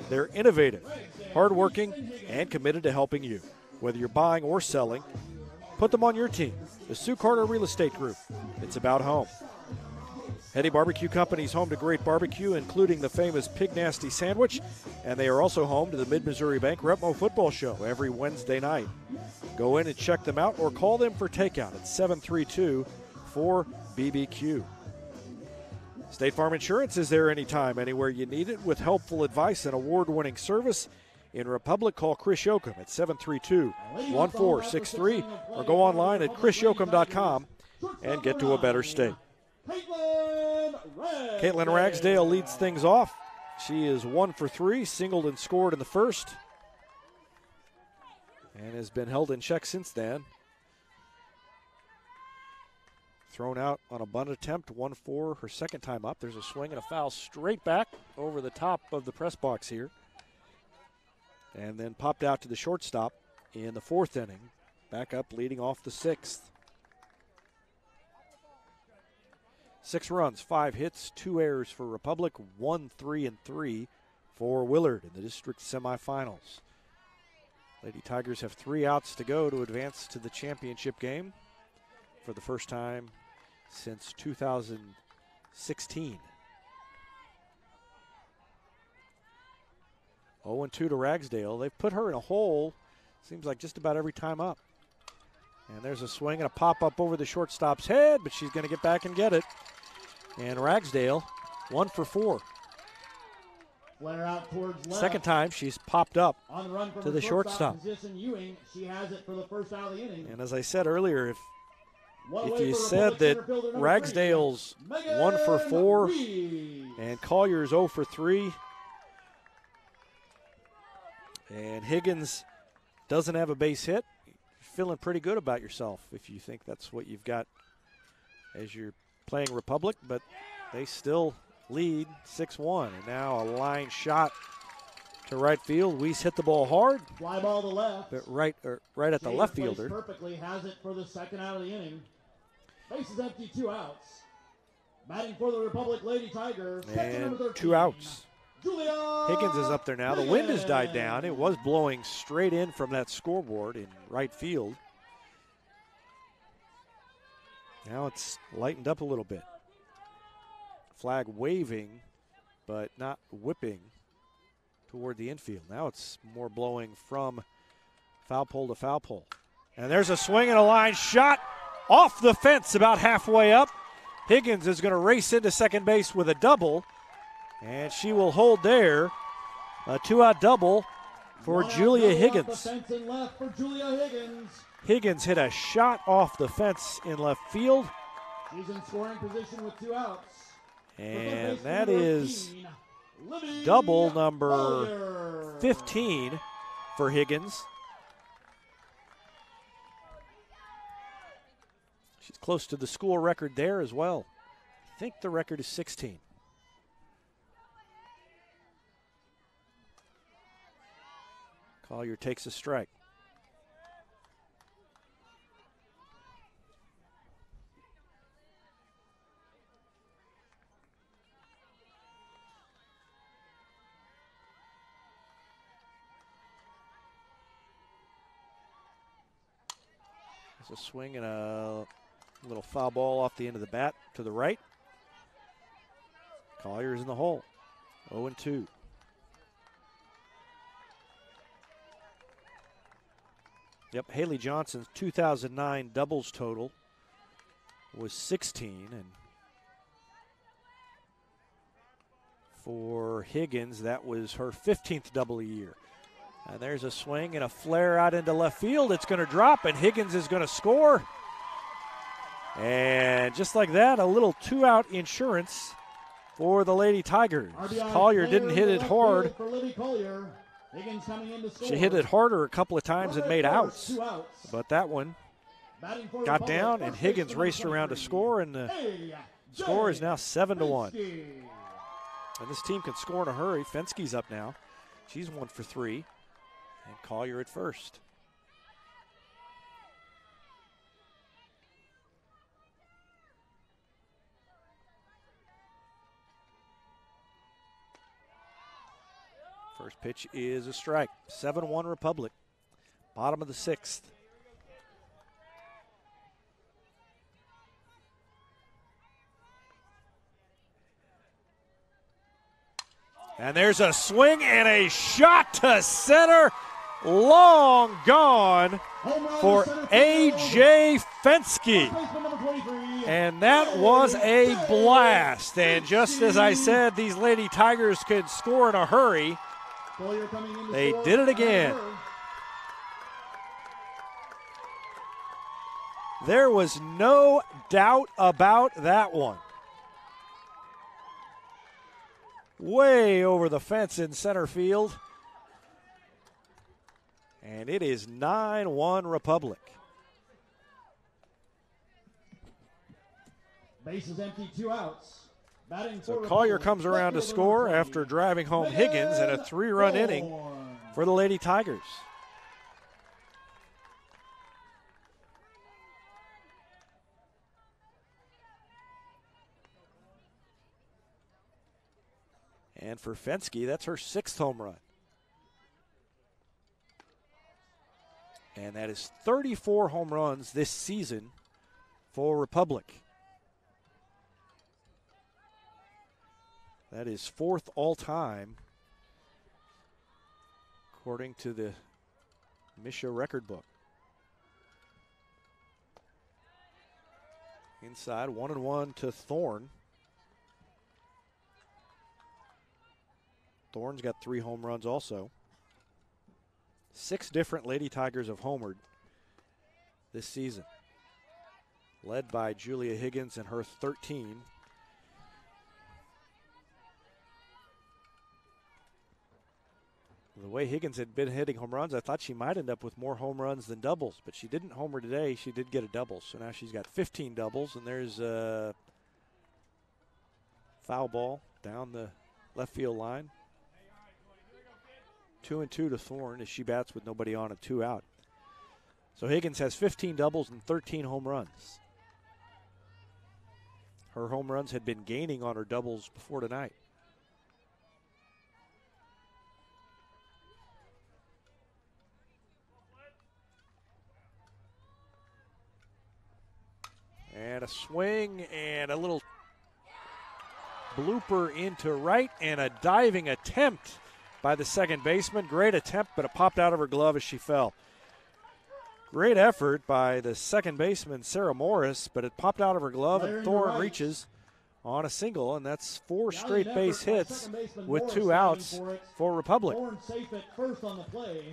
Speaker 1: They're innovative, hardworking, and committed to helping you. Whether you're buying or selling, put them on your team. The Sue Carter Real Estate Group. It's about home. Hetty Barbecue Company is home to great barbecue, including the famous Pig Nasty Sandwich, and they are also home to the Mid-Missouri Bank Repmo Football Show every Wednesday night. Go in and check them out or call them for takeout at 732-4BBQ. State Farm Insurance is there anytime, anywhere you need it, with helpful advice and award-winning service. In Republic, call Chris Yoakum at 732-1463 or go online at chrisyoakum.com and get to a better state. Caitlin Ragsdale leads things off. She is 1 for 3, singled and scored in the first, and has been held in check since then. Thrown out on a bunt attempt, 1 for her second time up. There's a swing and a foul straight back over the top of the press box here, and then popped out to the shortstop in the 4th inning. Back up, leading off the 6th. 6 runs, 5 hits, 2 errors for Republic, 1 3-3 for Willard in the district semifinals. Lady Tigers have 3 outs to go to advance to the championship game for the first time since 2000. 16. 0-2 to Ragsdale. They've put her in a hole, seems like just about every time up. And there's a swing and a pop-up over the shortstop's head, but she's going to get back and get it. And Ragsdale, 1 for 4.
Speaker 2: Flare out towards left.
Speaker 1: Second time she's popped up
Speaker 2: On the run from
Speaker 1: to the shortstop.
Speaker 2: Position, Ewing. She has it for the first out of the inning.
Speaker 1: And as I said earlier, if
Speaker 2: One
Speaker 1: you
Speaker 2: away for
Speaker 1: said
Speaker 2: Republic
Speaker 1: that
Speaker 2: center fielder number
Speaker 1: Ragsdale's
Speaker 2: 3,
Speaker 1: 1 for 4
Speaker 2: Reeves.
Speaker 1: and Collier's 0 for 3, and Higgins doesn't have a base hit, you're feeling pretty good about yourself if you think that's what you've got as you're playing Republic, but they still lead 6-1. And now a line shot to right field. Weiss hit the ball hard.
Speaker 2: Fly ball to left.
Speaker 1: But right at the
Speaker 2: James
Speaker 1: left
Speaker 2: plays
Speaker 1: fielder.
Speaker 2: Perfectly has it for the second out of the inning. Base is empty, 2 outs. Batting for the Republic Lady Tigers.
Speaker 1: And 2 outs.
Speaker 2: Julia
Speaker 1: Higgins is up there now. The wind has died down. It was blowing straight in from that scoreboard in right field. Now it's lightened up a little bit. Flag waving, but not whipping toward the infield. Now it's more blowing from foul pole to foul pole. And there's a swing and a line shot off the fence about halfway up. Higgins is going to race into second base with a double, and she will hold there. A 2-out double for Julia Higgins.
Speaker 2: Off the fence and left for Julia Higgins.
Speaker 1: Higgins hit a shot off the fence in left field.
Speaker 2: She's in scoring position with 2 outs.
Speaker 1: And that is double number 15 for Higgins. She's close to the school record there as well. I think the record is 16. Collier takes a strike. There's a swing and a little foul ball off the end of the bat to the right. Collier's in the hole. 0-2. Yep, Haley Johnson's 2009 doubles total was 16, and for Higgins, that was her 15th double a year. And there's a swing and a flare out into left field. It's going to drop, and Higgins is going to score. And just like that, a little 2-out insurance for the Lady Tigers. Collier didn't hit it hard. She hit it harder a couple of times and made outs. But that one got down, and Higgins raced around to score, and the score is now 7-1. And this team can score in a hurry. Fenske's up now. She's 1 for 3. And Collier at first. First pitch is a strike. 7-1 Republic. Bottom of the 6th. And there's a swing and a shot to center. Long gone for A.J. Fenske. And that was a blast. And just as I said, these Lady Tigers could score in a hurry. They did it again. There was no doubt about that one. Way over the fence in center field. And it is 9-1 Republic.
Speaker 2: Base is empty, 2 outs.
Speaker 1: So Collier comes around to score after driving home Higgins in a 3-run inning for the Lady Tigers. And for Fenske, that's her 6th home run. And that is 34 home runs this season for Republic. That is fourth all-time, according to the Misha record book. Inside, 1-1 to Thorne. Thorne's got 3 home runs also. 6 different Lady Tigers have homered this season, led by Julia Higgins and her 13. The way Higgins had been hitting home runs, I thought she might end up with more home runs than doubles, but she didn't homer today. She did get a double, so now she's got 15 doubles, and there's a foul ball down the left field line. 2-2 to Thorne as she bats with nobody on and 2 out. So Higgins has 15 doubles and 13 home runs. Her home runs had been gaining on her doubles before tonight. And a swing and a little blooper into right and a diving attempt by the second baseman. Great attempt, but it popped out of her glove as she fell. Great effort by the second baseman, Sarah Morris, but it popped out of her glove, and Thorne reaches on a single, and that's 4 straight base hits with 2 outs for Republic.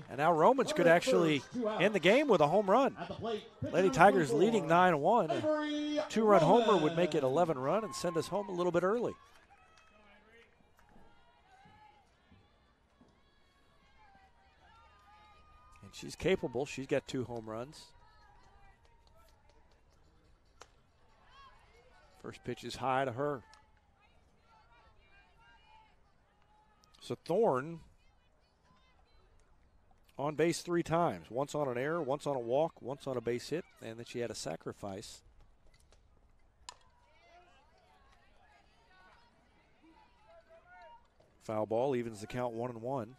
Speaker 1: And now Romans could actually end the game with a home run. Lady Tigers leading 9-1. A 2-run homer would make it 11-run and send us home a little bit early. And she's capable. She's got 2 home runs. First pitch is high to her. So Thorne on base 3 times. Once on an error, once on a walk, once on a base hit, and then she had a sacrifice. Foul ball evens the count 1-1.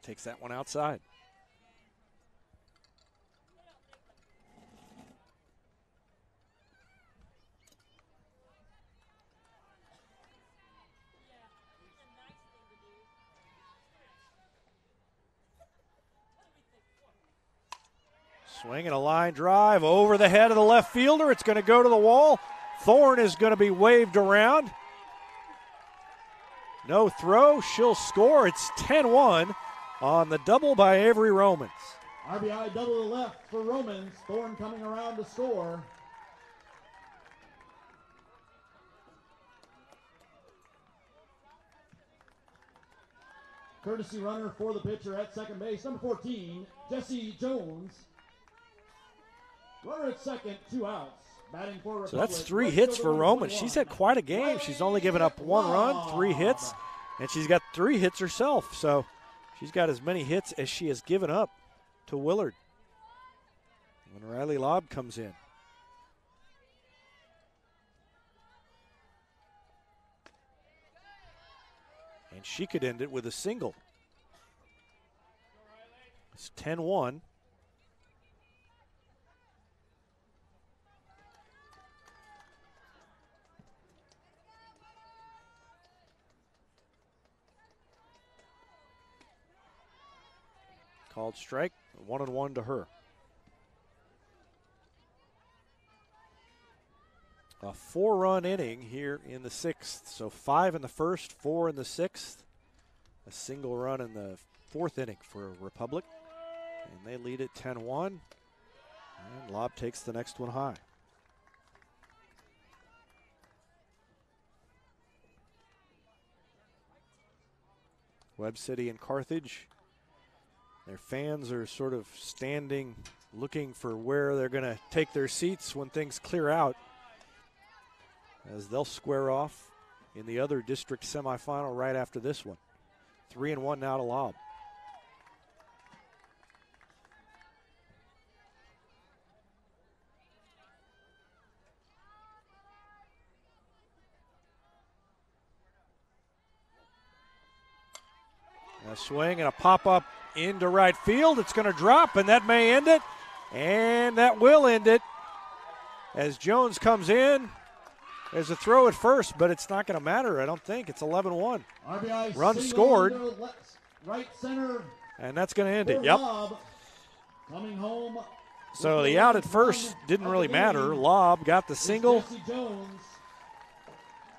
Speaker 1: Takes that one outside. Swinging a line drive over the head of the left fielder. It's going to go to the wall. Thorne is going to be waved around. No throw. She'll score. It's 10-1 on the double by Avery Romans.
Speaker 2: RBI double to the left for Romans. Thorne coming around to score. Courtesy runner for the pitcher at second base, number 14, Jesse Jones. Runner at second, 2 outs. Batting for Republic.
Speaker 1: So that's 3 hits for Romans. She's had quite a game. She's only given up 1 run, 3 hits, and she's got 3 hits herself. So she's got as many hits as she has given up to Willard. When Riley Lobb comes in. And she could end it with a single. It's 10-1. Called strike, 1-1 to her. A 4-run inning here in the 6th. So 5 in the first, 4 in the 6th. A single run in the 4th inning for Republic. And they lead it 10-1. And Lobb takes the next one high. Webb City and Carthage. Their fans are sort of standing, looking for where they're going to take their seats when things clear out, as they'll square off in the other district semifinal right after this one. 3-1 now to Lobb. A swing and a pop-up into right field. It's going to drop, and that may end it. And that will end it. As Jones comes in, there's a throw at first, but it's not going to matter, I don't think. It's 11-1. Run scored.
Speaker 2: Right center.
Speaker 1: And that's going to end it. Yep.
Speaker 2: Coming home.
Speaker 1: So the out at first didn't really matter. Lobb got the single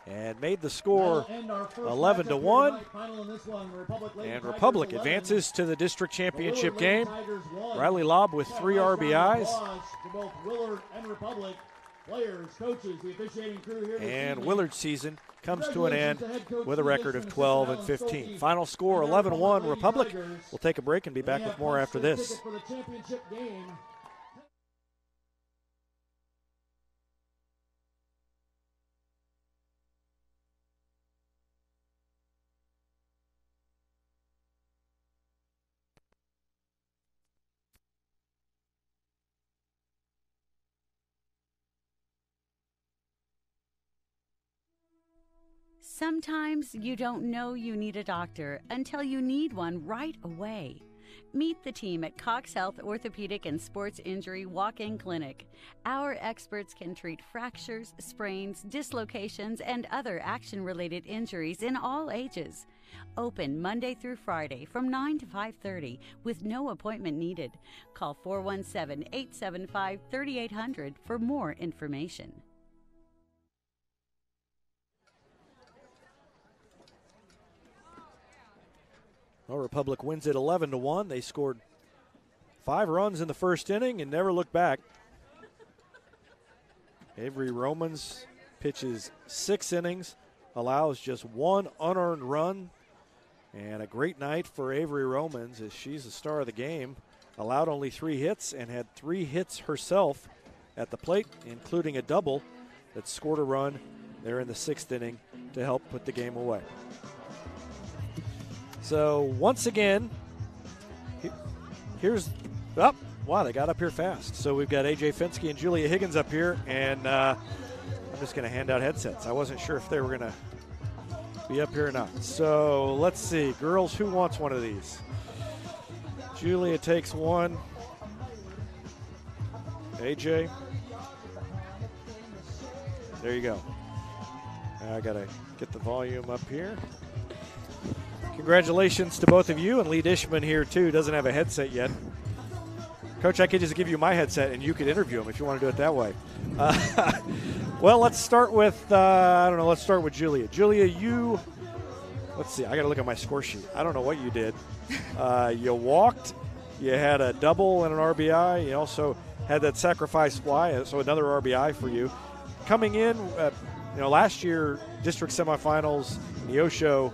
Speaker 1: and made the score 11-1. And Republic advances to the district championship game. Riley Lobb with 3 RBIs. And Willard's season comes to an end with a record of 12-15. Final score 11-1 Republic. We'll take a break and be back with more after this.
Speaker 3: Sometimes you don't know you need a doctor until you need one right away. Meet the team at Cox Health Orthopedic and Sports Injury Walk-In Clinic. Our experts can treat fractures, sprains, dislocations, and other action-related injuries in all ages. Open Monday through Friday from 9 to 5:30 with no appointment needed. Call 417-875-3800 for more information.
Speaker 1: Well, Republic wins it 11-1. They scored 5 runs in the first inning and never looked back. Avery Romans pitches 6 innings, allows just 1 unearned run, and a great night for Avery Romans as she's the star of the game. Allowed only 3 hits and had 3 hits herself at the plate, including a double that scored a run there in the 6th inning to help put the game away. So once again, here's wow, they got up here fast. So we've got AJ Finsky and Julia Higgins up here, and I'm just going to hand out headsets. I wasn't sure if they were going to be up here or not. So let's see, girls, who wants one of these? Julia takes one. AJ, there you go. I got to get the volume up here. Congratulations to both of you, and Lee Dishman here too doesn't have a headset yet. Coach, I could just give you my headset and you could interview him if you want to do it that way. Well, let's start with let's start with Julia. Julia, let's see, I got to look at my score sheet. I don't know what you did. You walked, you had a double and an RBI. You also had that sacrifice fly, so another RBI for you. Coming in, last year district semifinals, Neosho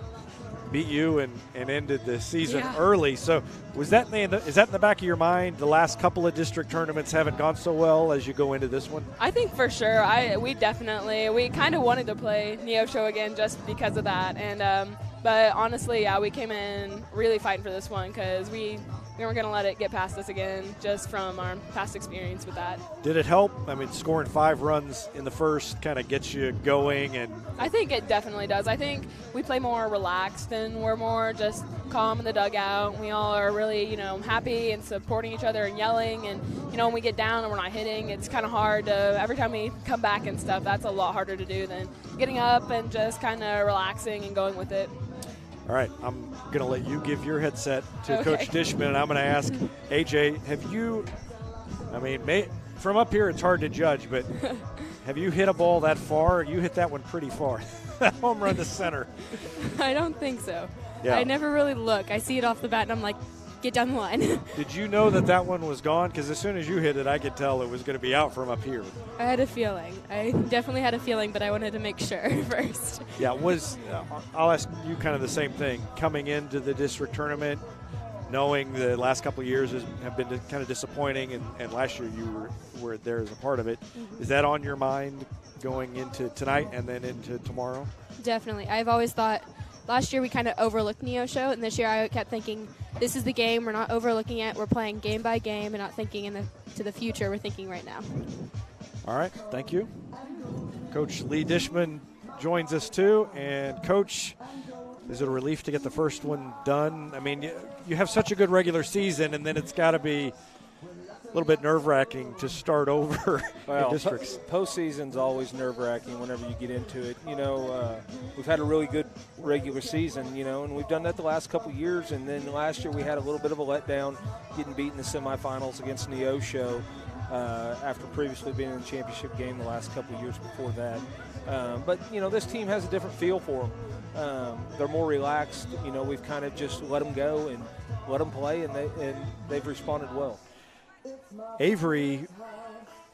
Speaker 1: beat you and ended the season early. So is that in the back of your mind? The last couple of district tournaments haven't gone so well as you go into this one?
Speaker 9: I think for sure. We kind of wanted to play Neosho again just because of that. And but honestly, we came in really fighting for this one because we weren't going to let it get past us again just from our past experience with that.
Speaker 1: Did it help? I mean, scoring 5 runs in the first kind of gets you going? And
Speaker 9: I think it definitely does. I think we play more relaxed and we're more just calm in the dugout. We all are really, happy and supporting each other and yelling. And, when we get down and we're not hitting, it's kind of hard to, every time we come back and stuff, that's a lot harder to do than getting up and just kind of relaxing and going with it.
Speaker 1: All right, I'm going to let you give your headset to Coach Dishman, and I'm going to ask AJ, from up here it's hard to judge, but have you hit a ball that far? You hit that one pretty far. That home run to center.
Speaker 10: I don't think so.
Speaker 1: Yeah.
Speaker 10: I never really look. I see it off the bat, and I'm like, get down the line.
Speaker 1: Did you know that one was gone? Because as soon as you hit it, I could tell it was going to be out from up here.
Speaker 10: I had a feeling. I definitely had a feeling, but I wanted to make sure first.
Speaker 1: Yeah, I'll ask you kind of the same thing. Coming into the district tournament, knowing the last couple of years have been kind of disappointing, and last year you were there as a part of it. Mm-hmm. Is that on your mind going into tonight and then into tomorrow?
Speaker 10: Definitely. I've always thought last year we kind of overlooked Neosho, and this year I kept thinking, this is the game. We're not overlooking it. We're playing game by game and not thinking to the future. We're thinking right now.
Speaker 1: All right. Thank you. Coach Lee Dishman joins us too. And, Coach, Is it a relief to get the first one done? I mean, you have such a good regular season, and then it's got to be a little bit nerve-wracking to start over in districts.
Speaker 11: Postseason's always nerve-wracking whenever you get into it. We've had a really good regular season, and we've done that the last couple years. And then last year we had a little bit of a letdown, getting beat in the semifinals against Neosho after previously being in the championship game the last couple of years before that. But this team has a different feel for them. They're more relaxed. We've kind of just let them go and let them play, and they've responded well.
Speaker 1: Avery,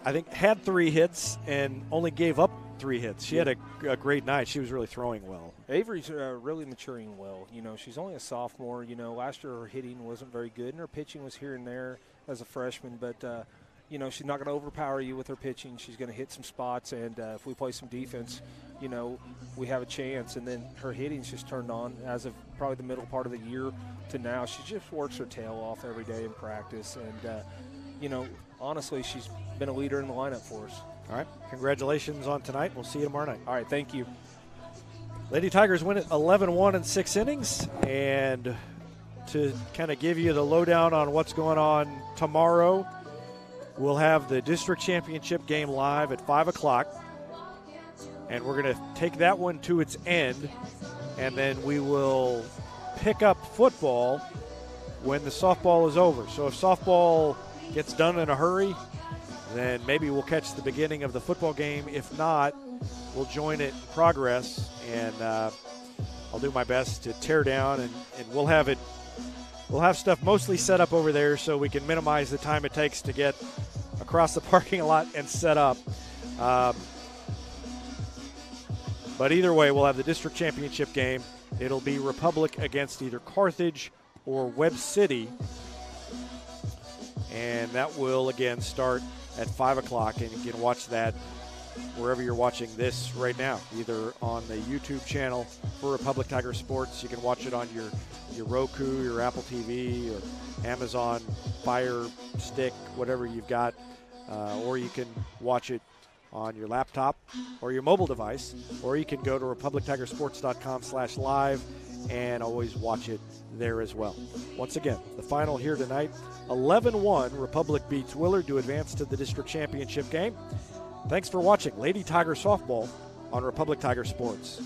Speaker 1: I think, had 3 hits and only gave up 3 hits. She had a great night. She was really throwing well.
Speaker 11: Avery's really maturing well. She's only a sophomore. Last year her hitting wasn't very good, and her pitching was here and there as a freshman. But, she's not going to overpower you with her pitching. She's going to hit some spots, and if we play some defense, we have a chance. And then her hitting's just turned on as of probably the middle part of the year to now. She just works her tail off every day in practice. And, honestly, she's been a leader in the lineup for us.
Speaker 1: All right. Congratulations on tonight. We'll see you tomorrow night.
Speaker 11: All right. Thank you.
Speaker 1: Lady Tigers win it 11-1 in 6 innings. And to kind of give you the lowdown on what's going on tomorrow, we'll have the district championship game live at 5 o'clock. And we're going to take that one to its end. And then we will pick up football when the softball is over. So if softball gets done in a hurry, then maybe we'll catch the beginning of the football game. If not, we'll join it in progress, and I'll do my best to tear down, and we'll have stuff mostly set up over there so we can minimize the time it takes to get across the parking lot and set up. But either way, we'll have the district championship game. It'll be Republic against either Carthage or Webb City. And that will, again, start at 5 o'clock. And you can watch that wherever you're watching this right now, either on the YouTube channel for Republic Tiger Sports. You can watch it on your Roku, your Apple TV, or Amazon Fire Stick, whatever you've got. Or you can watch it on your laptop or your mobile device. Or you can go to republictigersports.com/live and always watch it there as well. Once again, the final here tonight, 11-1, Republic beats Willard to advance to the district championship game. Thanks for watching Lady Tiger Softball on Republic Tiger Sports.